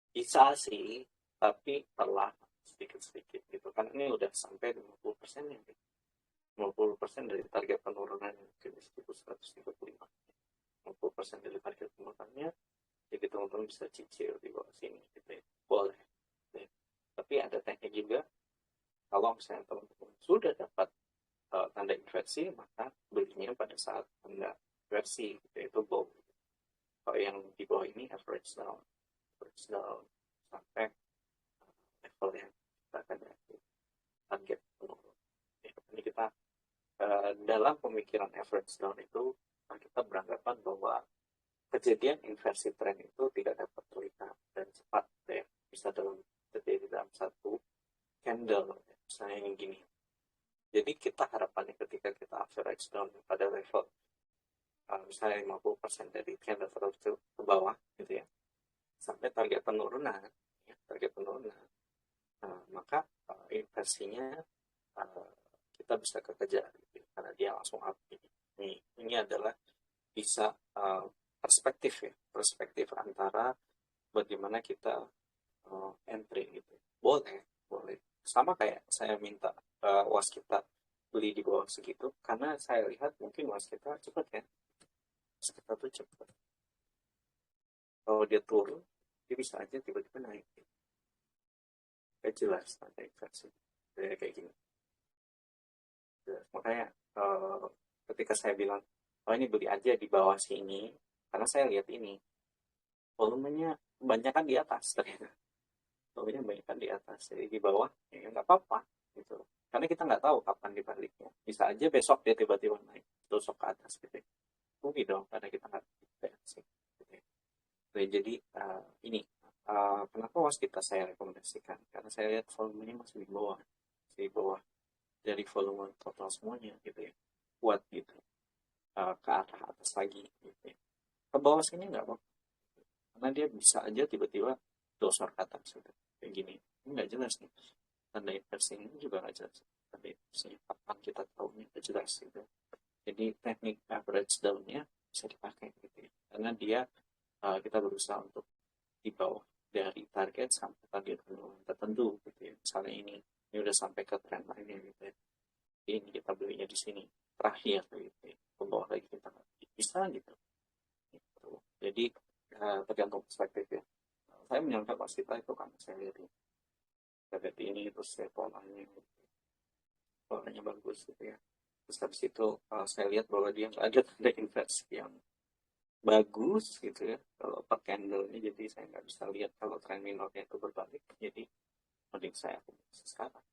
Speaker 1: Bisa sih, tapi perlahan sedikit-sedikit gitu kan. Ini udah sampai 50% ya. 50% dari target penurunan mungkin di 1135. 50% dari target penurunannya, jadi teman-teman bisa cicil di bawah sini gitu ya. Boleh. Ya. Tapi ada teknik juga, kalau misalnya teman-teman sudah dapat tanda inversi, maka belinya pada saat tanda inversi gitu, itu bow. Kalau yang di bawah ini average down sampai level yang kita akan target penurun. Ya, ini kita dalam pemikiran average down itu kita beranggapan bahwa kejadian inversi tren itu tidak dapat terlihat dan cepat ya. Bisa terjadi dalam satu candle misalnya yang gini. Jadi kita harapannya ketika kita average down pada level misalnya 50% dari candle tertentu ke bawah gitu ya, sampai target penurunan ya, maka inversinya kita bisa kekejar gitu, karena dia langsung up. Ini adalah bisa perspektif antara bagaimana kita entry gitu. Boleh sama kayak saya minta was kita beli di bawah segitu, karena saya lihat mungkin was kita cepat kan, was kita tuh cepat. Kalau dia turun, dia bisa aja tiba-tiba naik. Kayak jelas ada inversi kayak gini. Makanya ketika saya bilang, oh ini beli aja di bawah sini, karena saya lihat ini volumenya kebanyakan di atas ternyata. Volumenya kebanyakan di atas, jadi di bawah ya nggak apa-apa gitu. Karena kita nggak tahu kapan dibaliknya. Bisa aja besok dia tiba-tiba naik, tusuk ke atas gitu. Rugi dong, karena kita nggak sih. Gitu. Jadi ini kenapa was kita saya rekomendasikan? Karena saya lihat volumenya masih di bawah dari volume total semuanya gitu ya, kuat gitu ke arah atas lagi gitu ya. Ke bawah sini nggak apa-apa, karena dia bisa aja tiba-tiba dosor ke atas gitu. Kayak gini, ini nggak jelas nih, tanda inversi ini juga nggak jelas, tanda inversinya kapan kita tahunya nggak jelas gitu. Jadi teknik average down-nya bisa dipakai gitu ya, karena dia kita berusaha untuk di bawah dari target sampai target penurunan tertentu gitu ya. Misalnya ini udah sampai ke trend line gitu ya, ini kita belinya di sini terakhir gitu ya, ke bawah lagi kita bisa gitu. Jadi tergantung perspektif ya. Saya menyangka pas kita itu kan saya lihat ini terus saya polanya bagus gitu ya. Terus habis itu saya lihat bahwa dia nggak ada tanda inversi yang bagus gitu ya kalau per candle-nya, jadi saya nggak bisa lihat kalau tren minornya itu berbalik, jadi mending saya akumulasi sekarang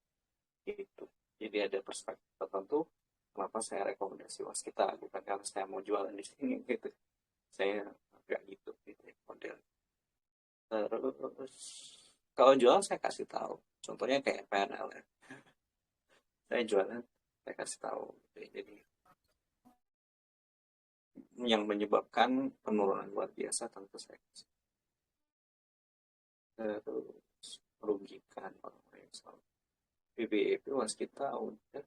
Speaker 1: gitu. Jadi ada perspektif tertentu kenapa saya rekomendasi was kita, bukan karena saya mau jualan di sini gitu, saya nggak gitu ya, model. Terus kalau jualan saya kasih tahu, contohnya kayak PNL ya, saya jualan saya kasih tahu gitu ya. Jadi yang menyebabkan penurunan luar biasa tentu saya kasih. Terus merugikan orang lain sama BBEP was kita udah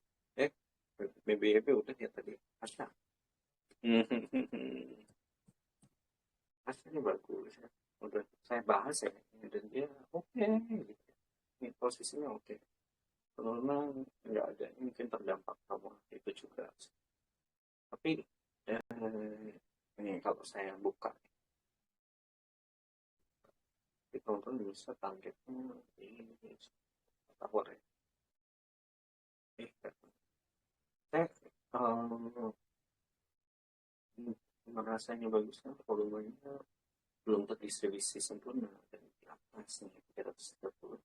Speaker 1: BBEP udah ya tadi Asya. Asya ini bagus ya, udah saya bahas ya, dan dia oke gitu. Ini posisinya oke. Penurunan nggak ada, ini mungkin terdampak sama itu juga. Tapi ini kalau saya buka, teman-teman bisa targetnya ini tawar ya. Saya merasanya bagusnya volumenya belum terdistribusi sempurna, dan di atasnya 330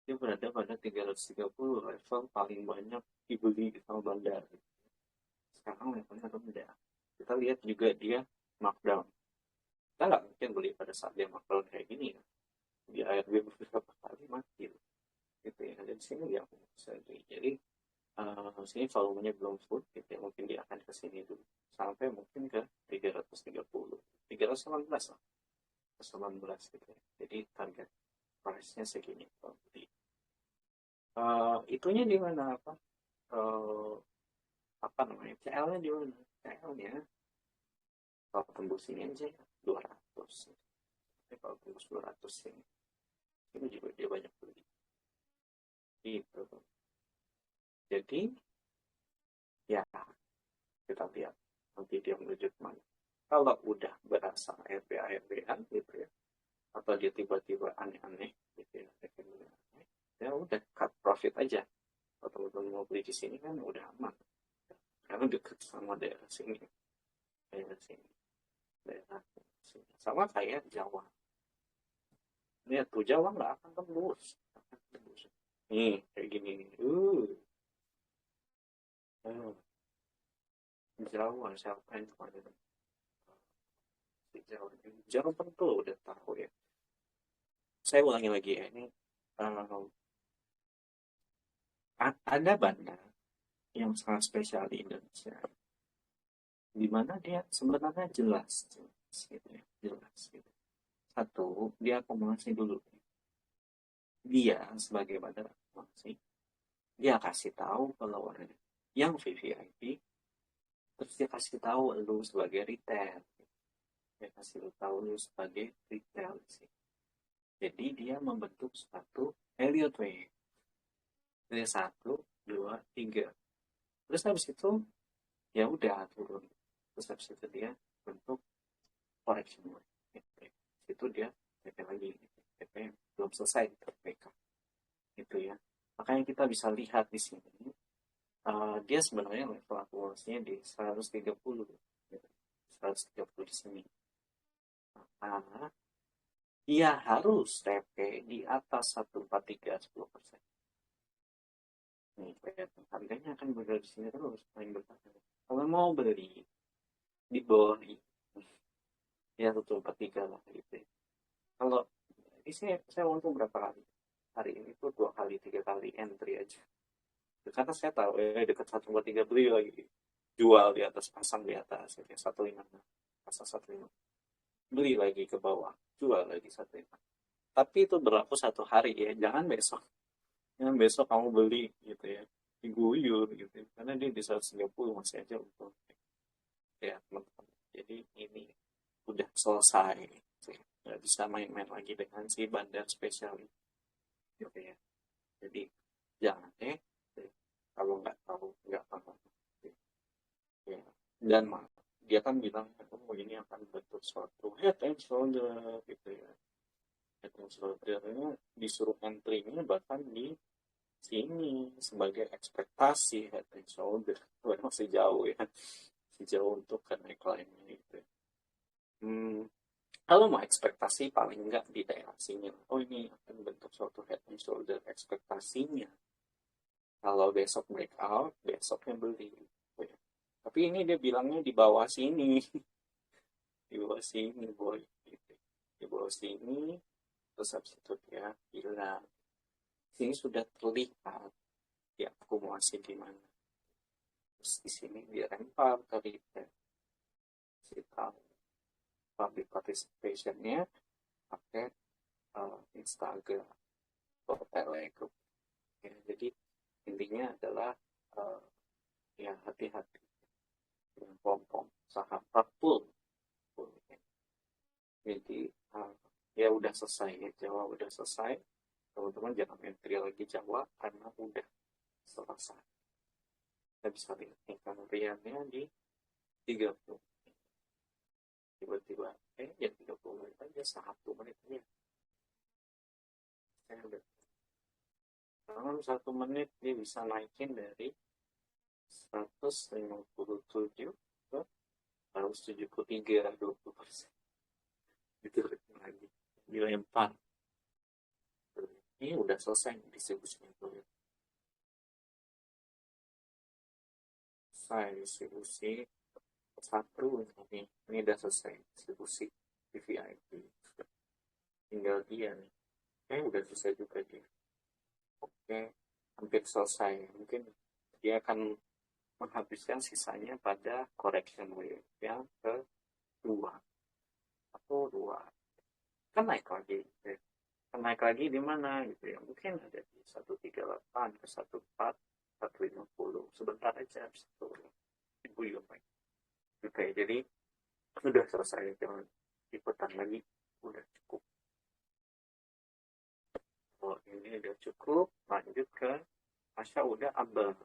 Speaker 1: dia berada pada 330, level paling banyak dibeli sama bandar. Sekarang levelnya rendah. Kita lihat juga dia markdown. Kita nggak mungkin beli pada saat dia markdown kayak gini ya. Di ARB beberapa kali mati gitu ya. Dan sini dia bisa beli. Jadi sini volumenya belum full gitu ya. Mungkin dia akan ke sini dulu sampai mungkin ke 330, 318 lah, 318 gitu ya. Jadi target price-nya segini kalau beli. Itunya di mana apa namanya, CL-nya di mana? CL-nya kalau tembus ini aja 200. Tapi kalau tembus 200 ini juga dia banyak beli. Gitu. Jadi ya kita lihat nanti dia menuju kemana. Kalau udah berasa ARB-ARB-an gitu ya, atau dia tiba-tiba aneh-aneh gitu ya, ya udah cut profit aja. Kalau teman-teman mau beli di sini kan udah aman, karena deket sama daerah sini, daerah sini, daerah sini. Sama kayak Jawa. Lihat tuh, Jawa nggak akan tembus. Nih kayak gini nih. Jawa siapa yang kemarin di Jawa? Jawa tentu udah tahu ya. Saya ulangi lagi ya, ini ada bandar yang sangat spesial di Indonesia, di mana dia sebenarnya jelas gitu ya, jelas gitu. Satu, dia akumulasi dulu. Dia sebagai bandar akumulasi, dia kasih tahu kalau yang VVIP, terus dia kasih tahu lu sebagai retail, dia kasih tahu lu sebagai retail sih. Jadi dia membentuk suatu Elliott Wave. Dari 1, 2, 3. Terus habis itu ya udah turun. Terus habis itu dia bentuk correction wave. Itu dia TP lagi. TP belum selesai TPK. Itu ya. Makanya kita bisa lihat di sini. Dia sebenarnya level akumulasinya di 130. 130 di sini. Maka dia harus TP di atas 143 10%. Nih, harganya akan berada di sini terus, paling bertahan. Kalau mau beli di bawah ini, ya 143 lah gitu ya. Kalau ini saya untung berapa kali? Hari ini tuh 2 kali, 3 kali entry aja. Karena saya tahu dekat 143 beli lagi, jual di atas, pasang di atas, ya 156, pasang 156, beli lagi ke bawah, jual lagi 156. Tapi itu berlaku 1 hari ya, jangan besok. Jangan besok kamu beli gitu ya, diguyur gitu ya. Karena dia di 130 masih aja untung. Ya teman-teman, jadi ini udah selesai, nggak bisa main-main lagi dengan si bandar spesial ini gitu ya. Jadi jangan kalau nggak tahu nggak paham ya. Dan dia kan bilang oh ini akan bentuk suatu head and shoulder gitu ya. Head and shoulder-nya disuruh entry-nya bahkan di sini sebagai ekspektasi head and shoulder. Masih jauh ya, masih jauh untuk ke neckline gitu. Kalau mau ekspektasi paling enggak di daerah sini, oh ini akan bentuk suatu head and shoulder ekspektasinya. Kalau besok breakout, besoknya beli. Tapi ini dia bilangnya di bawah sini, di bawah sini boy, di bawah sini, terus habis itu dia hilang. Sini sudah terlihat di akumulasi di mana. Terus di sini dia lempar ke retail. Kita public participation-nya pakai Instagram atau Telegram. Ya, jadi intinya adalah ya hati-hati dengan pom-pom saham pool. Ya. Jadi ya udah selesai ya, Jawa udah selesai. Teman-teman jangan entry lagi Jawa karena udah selesai. Kita bisa lihat income hariannya di 30. Tiba-tiba ya 30 menit aja, 1 menit aja. Saya udah dalam 1 menit dia bisa naikin dari 157 ke 173, 20%. Diturutin lagi, dilempar. Ini udah selesai distribusinya tuh. Selesai distribusi satu ini udah selesai distribusi VVIP. Tinggal dia nih. Udah selesai juga dia. Oke, hampir selesai. Mungkin dia akan menghabiskan sisanya pada correction wave yang kedua atau dua. Kan naik lagi. Kan naik lagi di mana gitu ya? Mungkin ada di 138 ke 14 150. Sebentar aja habis itu ibu lagi. Oke, jadi sudah selesai, jangan ikutan lagi, udah cukup. Oh, ini udah cukup, lanjut ke Masya udah abal.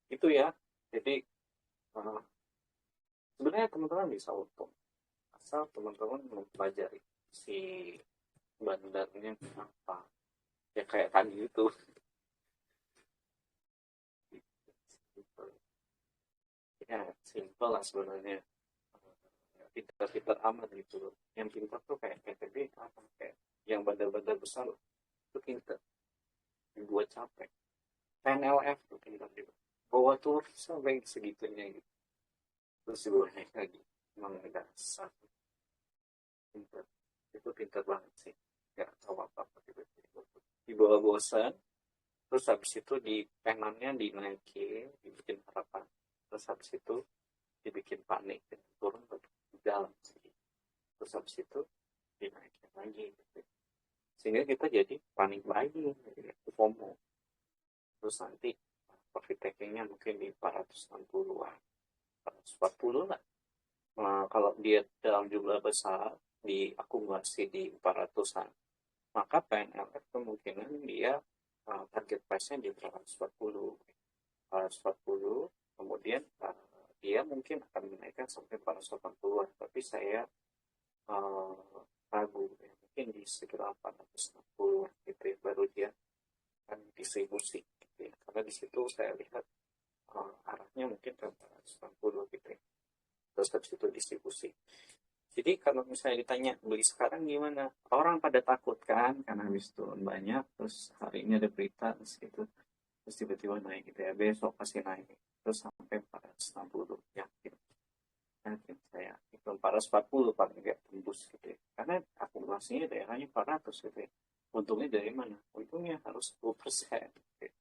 Speaker 1: Itu ya, jadi uh, sebenarnya teman-teman bisa untung asal teman-teman mempelajari si bandarnya apa ya, kayak tadi itu ya simple lah sebenarnya, pintar-pintar amat gitu loh. Yang pintar tuh kayak PTB apa kayak yang bandar-bandar besar itu pintar, dibuat capek. NLF tuh pintar juga, bawa tuh sampai segitunya gitu, terus dibawa naik lagi. Emang dasar pintar, itu pintar banget sih, nggak tahu apa-apa tiba-tiba dibawa bosan, terus habis itu di pengennya dinaikin dibikin harapan, terus habis itu dibikin panik dan turun ke dalam sih, terus habis itu dinaikin lagi gitu. Sehingga kita jadi panik buying gitu, FOMO, terus nanti profit takingnya mungkin di 460-an 440 lah. Nah, kalau dia dalam jumlah besar diakumulasi di 400-an, maka PNLF kemungkinan dia target price-nya di 440, kemudian dia mungkin akan menaikkan sampai 480-an, tapi saya ragu ya, mungkin di sekitar 460 gitu ya, baru dia akan distribusi gitu ya. Karena di situ saya lihat arahnya mungkin ke 460 gitu ya, terus habis itu distribusi. Jadi kalau misalnya ditanya beli sekarang gimana, orang pada takut kan karena habis turun banyak, terus hari ini ada berita terus gitu, terus tiba-tiba naik gitu ya, besok pasti naik terus sampai 460, yakin yakin saya itu 440 paling nggak tembus gitu ya, karena akumulasinya daerahnya 400 gitu ya. Untungnya dari mana? Untungnya harus 10% gitu ya.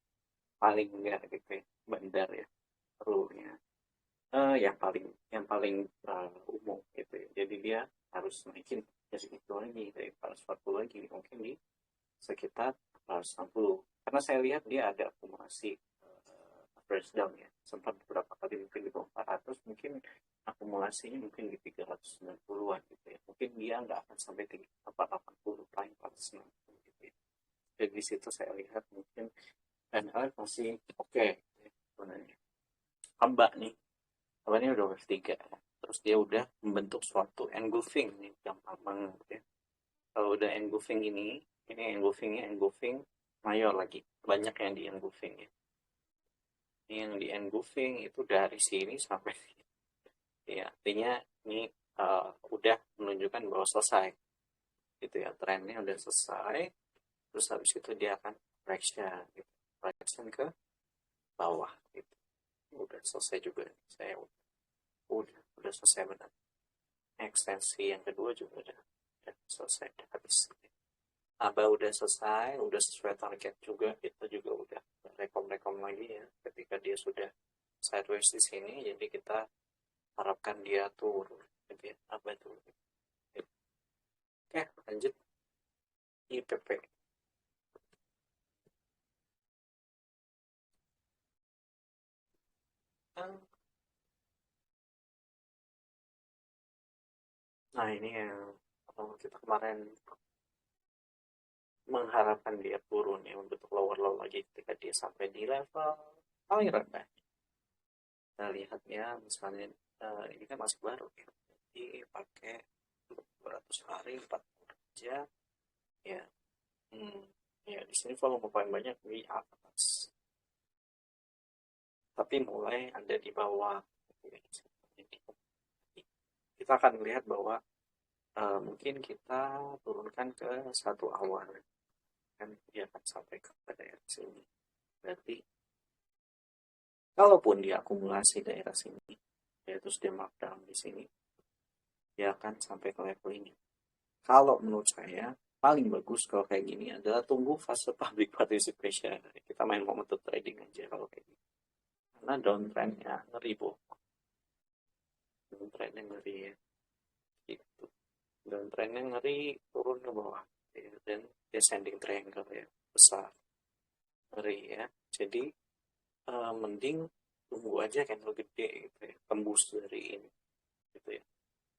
Speaker 1: Paling enggak gitu ya, bandar ya perlunya yang paling umum gitu ya. Jadi dia harus naikin dari itu lagi, dari 440 lagi mungkin di sekitar 460, karena saya lihat dia ada akumulasi breakdown ya, sempat beberapa kali mungkin di bawah 400, mungkin akumulasinya mungkin di 390-an gitu ya, mungkin dia nggak akan sampai 480, paling 490 gitu ya. Jadi di situ saya lihat mungkin NL masih oke sebenarnya. Hamba nih, hamba ini udah wave 3 ya. Terus dia udah membentuk suatu engulfing nih, gampang banget ya. Kalau udah engulfing ini engulfing mayor lagi, banyak yang di engulfing ya. Ini yang di engulfing itu dari sini sampai sini ya, artinya ini udah menunjukkan bahwa selesai gitu ya, trennya udah selesai. Terus habis itu dia akan correction gitu, correction ke bawah gitu. Udah selesai juga, saya udah selesai benar. Ekstensi yang kedua juga udah selesai, udah habis. Aba udah selesai, udah sesuai target juga, kita juga udah rekom lagi ya, ketika dia sudah sideways di sini, jadi kita harapkan dia turun gitu ya, Aba turun. Oke, lanjut IPP. Nah, ini yang kita kemarin mengharapkan dia turun ya, untuk lower low lagi ketika dia sampai di level paling rendah. Kita lihat ya, misalnya ini kan masih baru ya, jadi pakai 200 hari 40 aja ya. Ya di sini volume paling banyak di atas, tapi mulai ada di bawah. kita akan melihat bahwa mungkin kita turunkan ke satu awal, kan dia akan sampai ke daerah sini. Berarti kalaupun dia akumulasi daerah sini, ya terus dia markdown di sini, dia akan sampai ke level ini. Kalau menurut saya paling bagus kalau kayak gini adalah tunggu fase public participation. Kita main momentum trading aja kalau kayak gini. Karena downtrendnya ngeri, downtrendnya ngeri ya. Gitu. Downtrendnya ngeri, turun ke bawah. Ya. Dan descending triangle ya, besar. Ngeri ya. Jadi mending tunggu aja candle gede gitu ya. Tembus dari ini. Gitu ya.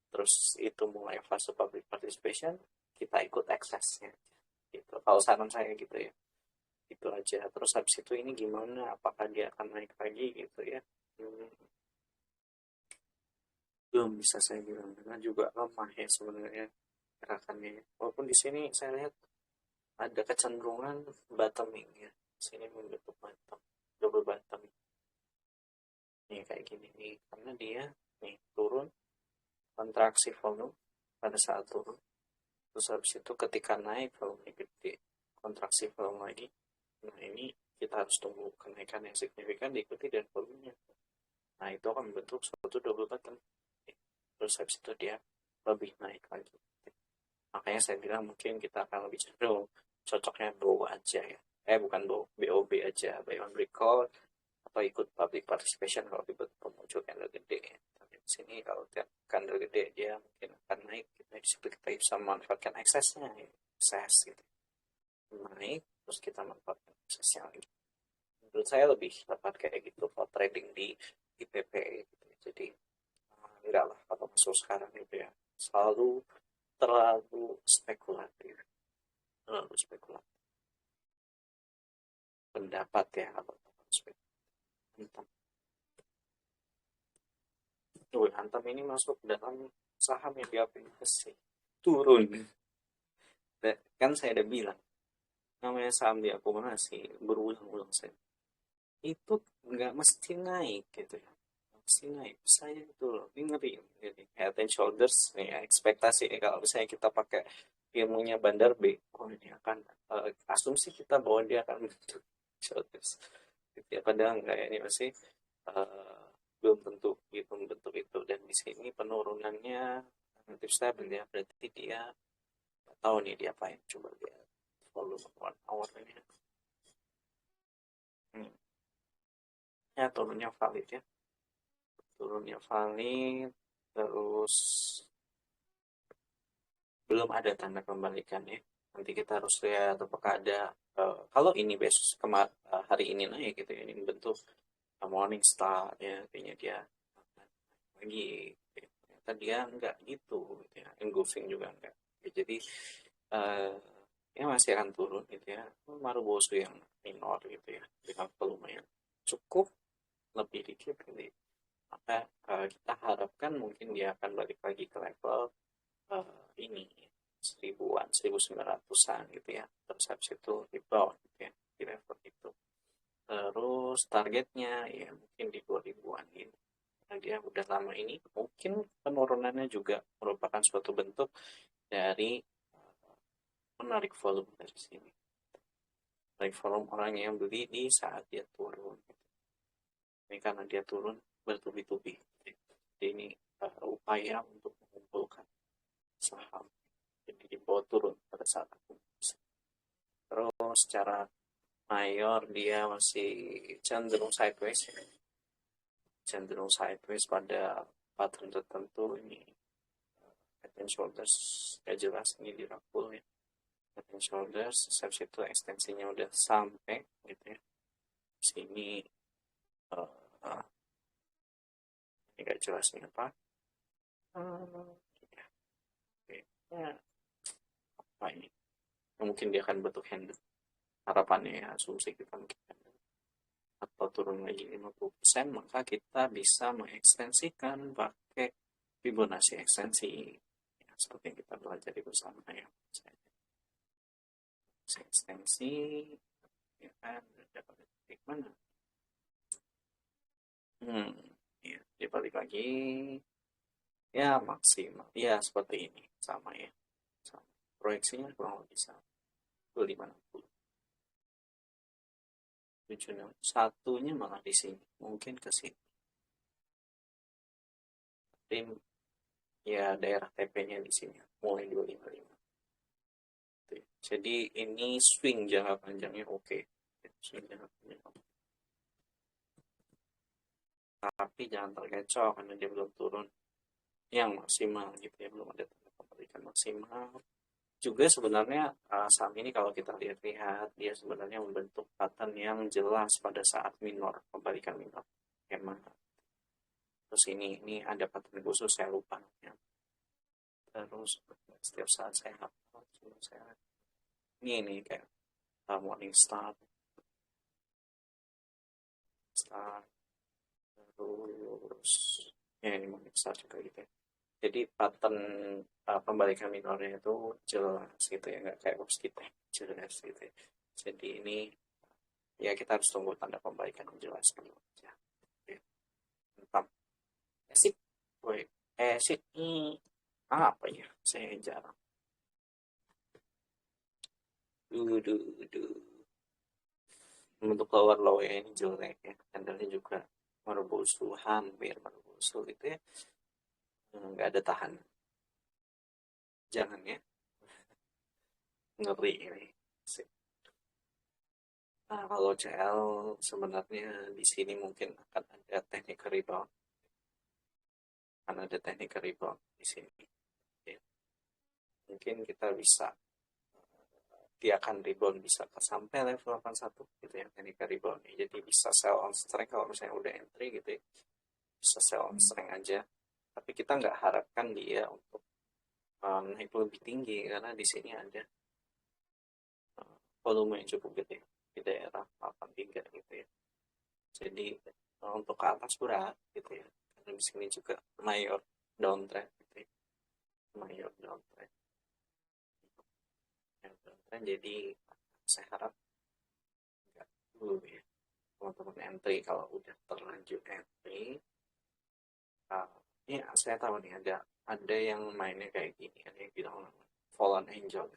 Speaker 1: Terus itu mulai fase public participation, kita ikut eksesnya. Gitu. Kalau saran saya gitu ya. Itu aja. Terus habis itu ini gimana? Apakah dia akan naik lagi gitu ya? Belum bisa saya bilang, karena juga lemah ya sebenarnya gerakannya. Walaupun di sini saya lihat ada kecenderungan bottoming ya. Sini membentuk bottom, double bottom. Nih kayak gini nih, karena dia nih turun, kontraksi volume pada saat turun. Terus habis itu ketika naik volume gede, kontraksi volume lagi. Nah ini kita harus tunggu kenaikan yang signifikan diikuti dari volumenya. Nah itu akan membentuk suatu double bottom. Terus habis itu dia lebih naik lagi. Makanya saya bilang mungkin kita akan lebih cenderung cocoknya bow aja ya. Bukan bow, BOB aja, buy on record, atau ikut public participation kalau tiba-tiba muncul candle gede ya. Tapi di sini kalau candle gede dia mungkin akan naik, di situ kita bisa memanfaatkan eksesnya, ya. Ekses gitu. Naik, terus kita manfaatkan eksesnya lagi. Menurut saya lebih tepat kayak gitu kalau trading di IPP gitu. Jadi enggak lah kalau masuk sekarang gitu ya. Selalu terlalu spekulatif, pendapat ya kalau spekulatif. Antam ini masuk dalam saham yang diaplikasi turun. Kan saya udah bilang namanya saham diakumulasi berulang-ulang saya itu nggak mesti naik gitu ya, mesti naik saya itu loh, ini ngeri jadi head and shoulders ya, ekspektasi kalau misalnya kita pakai ilmunya Bandar B, oh ini akan asumsi kita bahwa dia akan bentuk shoulders gitu ya, padahal enggak ya, ini masih belum tentu gitu bentuk itu, dan di sini penurunannya relatif stabil ya, berarti dia tahu nih dia apa yang coba lihat volume 1 hour ini. Ya turunnya valid ya, turunnya valid, terus belum ada tanda kembalikan ya, nanti kita harus lihat apakah ada kalau ini besok hari ini naik gitu ya, ini bentuk morning star ya, kayaknya dia lagi ternyata dia enggak gitu ya, engulfing juga enggak ya, jadi ya masih akan turun gitu ya, Marubozu yang minor gitu ya, dengan volume yang cukup lebih dikit gitu. Maka kita harapkan mungkin dia akan balik lagi ke level ini 1000-an, 1900-an gitu ya. Terus habis itu rebound gitu ya, di level itu. Terus targetnya ya mungkin di 2000-an gitu. Nah, dia udah lama ini mungkin penurunannya juga merupakan suatu bentuk dari menarik volume dari sini. Menarik volume orang yang beli di saat dia turun. Ini karena dia turun bertubi-tubi. Jadi ini upaya untuk mengumpulkan saham. Jadi dibawa turun pada saat akumulasi. Terus secara mayor dia masih cenderung sideways ya. Cenderung sideways pada pattern tertentu ini. Head and shoulders ya jelas ini dirangkul ya. Head and shoulders, habis itu ekstensinya udah sampai gitu ya. Sini ini gak jelas ini apa. Ya, apa ini? Mungkin dia akan bentuk handle. Harapannya ya, asumsi kita mungkin handle. Atau turun lagi 50%, maka kita bisa mengekstensikan pakai Fibonacci ekstensi. Ya, seperti yang kita belajar bersama ya. Ekstensi, ya kan, dapat titik mana? Ya, dia balik lagi. ya maksimal ya seperti ini sama ya, sama. Proyeksinya kurang lebih sama 2560 76 satunya malah di sini mungkin ke sini, tapi ya daerah TP-nya di sini mulai 255. Jadi ini swing jangka panjangnya oke. Swing jangka panjang oke. Tapi jangan terkecoh karena dia belum turun yang maksimal gitu ya, belum ada tanda pembalikan maksimal. Juga sebenarnya saham ini kalau kita lihat-lihat dia sebenarnya membentuk pattern yang jelas pada saat minor, pembalikan minor. Emang. Terus ini ada pattern khusus saya lupa namanya. Terus setiap saat saya hafal, saya ini kayak morning star, star, terus ya ini morning star juga gitu ya. Jadi pattern pembalikan minornya itu jelas gitu ya, nggak kayak bos kita jelas gitu ya. Jadi ini ya kita harus tunggu tanda pembalikan yang jelas dulu ya. Mantap. Exit, woi, exit ini apa ya? Saya jarang. Duh. Untuk lower low ya ini jelek ya. Candlenya juga merubuh hampir merubuh gitu ya. Nggak ada tahan. Jangan ya. Ngeri ini. Nah, kalau CL sebenarnya di sini mungkin akan ada teknik rebound. Akan ada teknik rebound di sini. Ya. Mungkin kita bisa dia akan rebound bisa sampai level 81 gitu ya teknik rebound. Jadi bisa sell on strength kalau misalnya udah entry gitu ya. Bisa sell on strength aja. Tapi kita nggak harapkan dia untuk naik lebih tinggi karena di sini ada volume yang cukup gede di daerah 83 gitu ya. Jadi untuk ke atas berat gitu ya. Karena di sini juga mayor downtrend gitu ya. Mayor downtrend. Jadi saya harap enggak dulu ya teman-teman entry kalau udah terlanjur entry. Ya saya tahu nih ada yang mainnya kayak gini, ada yang bilang fallen angel.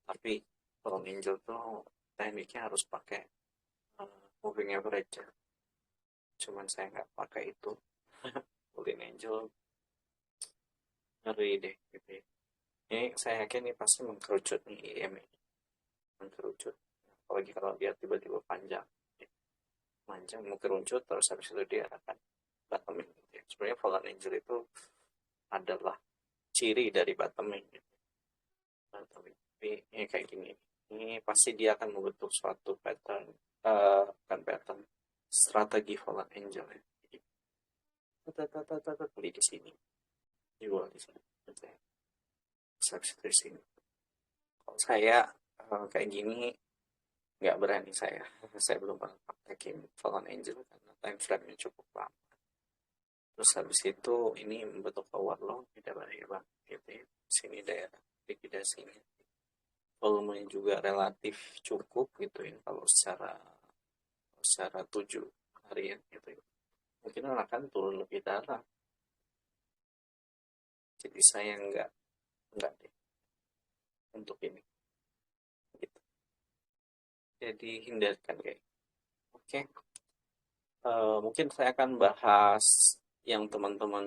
Speaker 1: Tapi fallen angel tuh tekniknya harus pakai moving average ya. Cuman saya nggak pakai itu. Fallen angel ngeri deh gitu ya. Ini saya yakin ini pasti mengkerucut nih IM ini. Mengkerucut. Apalagi kalau dia tiba-tiba panjang. Panjang mengkerucut terus habis itu dia akan bottoming. Gitu ya. Sebenarnya fallen angel itu adalah ciri dari bottoming. Gitu. Bottoming. Tapi ini kayak gini. Ini pasti dia akan membentuk suatu pattern. Bukan pattern. Strategi fallen angel ya. Beli di sini. Jual di sini. Di sini. Kalau saya kayak gini nggak berani saya belum pernah praktekin Fallen Angel karena time frame-nya cukup lama. Terus habis itu ini membentuk power low tidak bahaya banget gitu ya. Sini daerah likuidasinya volumenya juga relatif cukup gitu ya kalau secara 7 harian gitu ya. Mungkin akan turun lebih dalam. Jadi saya nggak deh untuk ini gitu. Jadi hindarkan kayak oke. Mungkin saya akan bahas yang teman-teman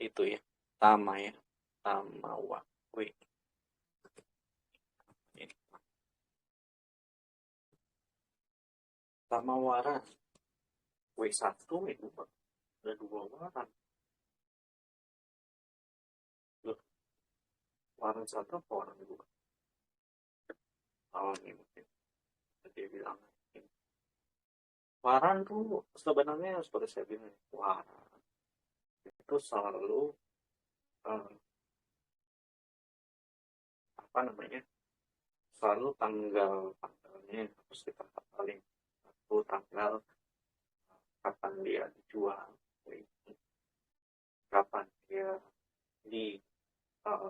Speaker 1: itu ya, Tama ya, Tamawa. Wih, ini. Tamawaran, W1, W2, ada 2 waran. Loh, waran 1 apa waran 2? Oh, ini mungkin. Dia bilang, ini. Waran tuh sebenarnya seperti saya bilang, waran itu selalu, eh, apa namanya, selalu tanggalnya harus kita hafalin. Satu tanggal kapan dia dijual, kapan dia ditutup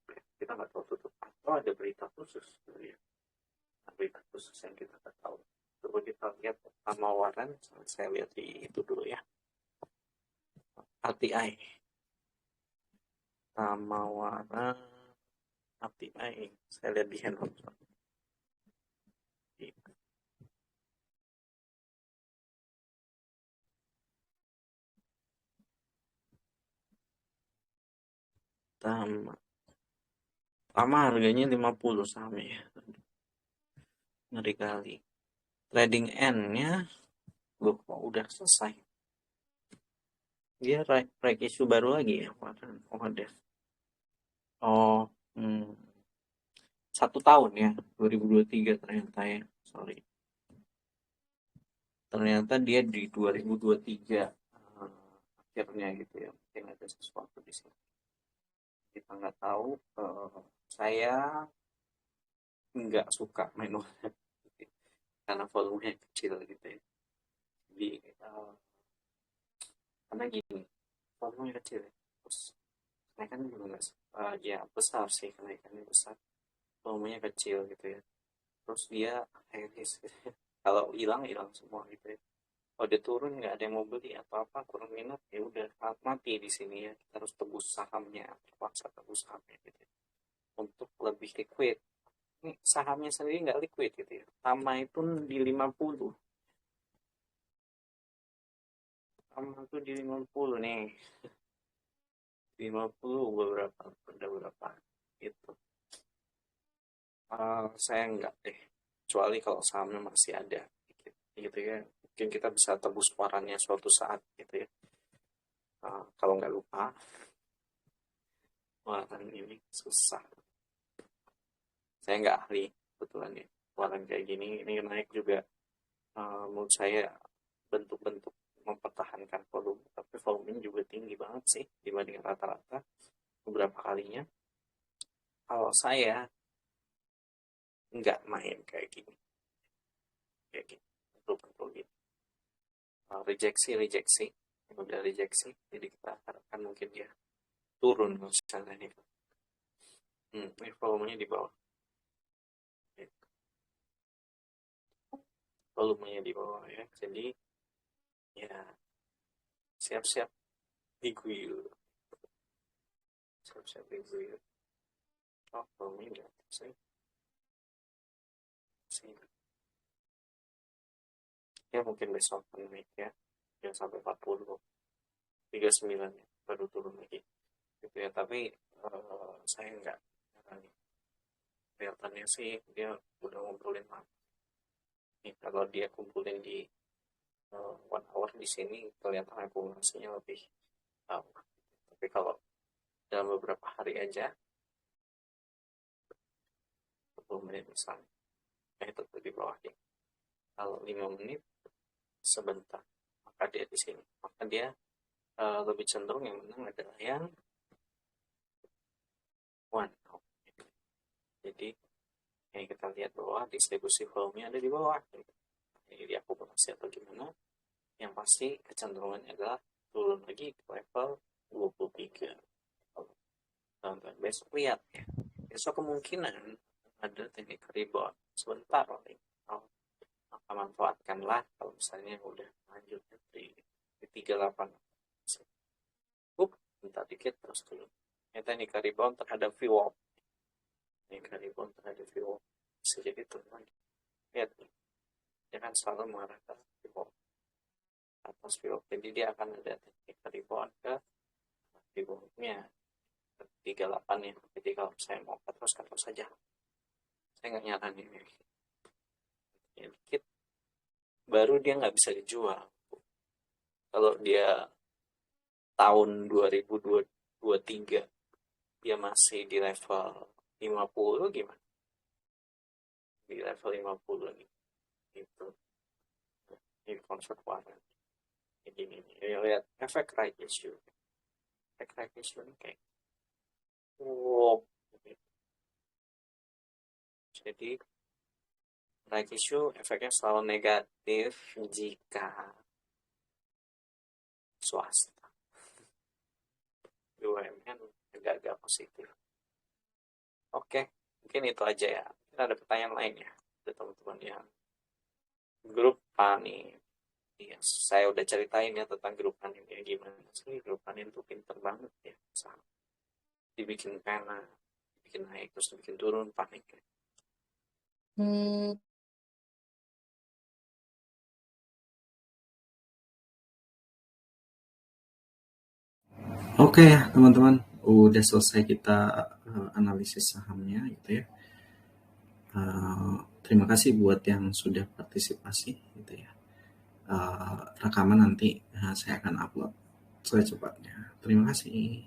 Speaker 1: ya. Kita nggak tahu tutup atau ada berita khusus ya. Berita khusus yang kita nggak tahu. Coba kita lihat Tamawaran, saya lihat di itu dulu ya. RTI Tamawara RTI, saya lihat di handphone. Tama harganya 50 sahamnya ya. Ngeri kali. Trading end-nya udah selesai. Dia right issue baru lagi ya. Oh ada. Oh, 1 tahun ya, 2023 ternyata ya. Sorry. Ternyata dia di 2023 akhirnya gitu ya. Mungkin ada sesuatu di sini. Kita nggak tahu. Saya nggak suka manualnya karena volumenya kecil gitu ya. Jadi karena gini, volumenya kecil ya. Terus kenaikan juga nggak ya besar sih, kenaikannya besar, volumenya kecil gitu ya. Terus dia high risk gitu. Kalau hilang semua gitu ya. Kalau dia turun nggak ada yang mau beli atau apa, kurang minat, ya udah mati di sini ya. Kita harus tebus sahamnya, terpaksa tebus sahamnya gitu ya. Untuk lebih liquid. Ini sahamnya sendiri nggak liquid gitu ya. Tama itu di 50. Tama itu di 50 nih. 50 beberapa itu. Saya enggak deh. Kecuali kalau sahamnya masih ada gitu ya. Mungkin kita bisa tebus warannya suatu saat gitu ya. Kalau nggak lupa, waran ini susah. Saya nggak ahli kebetulan ya. Waran kayak gini, ini naik juga. Menurut saya bentuk-bentuk mempertahankan volume, tapi volumenya juga tinggi banget sih dibanding rata-rata beberapa kalinya. Kalau saya nggak main kayak gini, bentuk-bentuk gitu. Rejeksi, udah rejeksi, jadi kita harapkan mungkin dia turun misalnya nih. Ini volumenya di bawah, ya, jadi ya siap-siap diguyur. Oh, volumenya di atas sih. Ya mungkin besok naik ya, yang sampai 40, 39 ya, baru turun lagi gitu ya. Tapi saya nggak nih, kelihatannya sih dia udah ngumpulin nih. Kalau dia kumpulin di 1 hour di sini, kelihatan akumulasinya lebih lama. Tapi kalau dalam beberapa hari aja, 10 menit misalnya, itu di bawah dia. Kalau 5 menit sebentar, maka dia di sini, maka dia lebih cenderung yang menang adalah yang 1 hour. Jadi yang kita lihat bahwa distribusi volume-nya ada di bawah. Ini diakumulasi atau gimana? Yang pasti kecenderungannya adalah turun lagi ke level 23. Besok lihat ya. Besok kemungkinan ada teknik rebound sebentar paling. Maka manfaatkanlah kalau misalnya udah lanjut di 38. Bentar dikit terus dulu. Ini teknik rebound terhadap VWAP. Teknik rebound terhadap VWAP bisa jadi turun lagi. Lihat nih. Dia kan selalu mengarah ke VWAP. Atas VWAP. Jadi dia akan ada teknik rebound ke VWAP-nya. 38 ya. Jadi kalau saya mau cut loss saja. Saya nggak nyaranin ini. Ya, dikit. Baru dia nggak bisa dijual. Kalau dia tahun 2023 dia masih di level 50 gimana? Di level 50 lagi. Itu. Ini konsep warna. Ini lihat efek right issue. Efek right issue ini kayak wow. Jadi right issue efeknya selalu negatif jika swasta. BUMN agak-agak positif. Oke, mungkin itu aja ya. Kita ada pertanyaan lain ya, ada teman-teman yang grup Pani. Yes, saya udah ceritain ya tentang grup Pani kayak gimana sih, Rupani tuh pinter banget ya, saham dibikin pena, dibikin naik terus dibikin turun, panik ya.
Speaker 2: Oke ya teman-teman, udah selesai kita analisis sahamnya gitu ya. Terima kasih buat yang sudah partisipasi gitu ya. Rekaman nanti saya akan upload secepatnya. Terima kasih.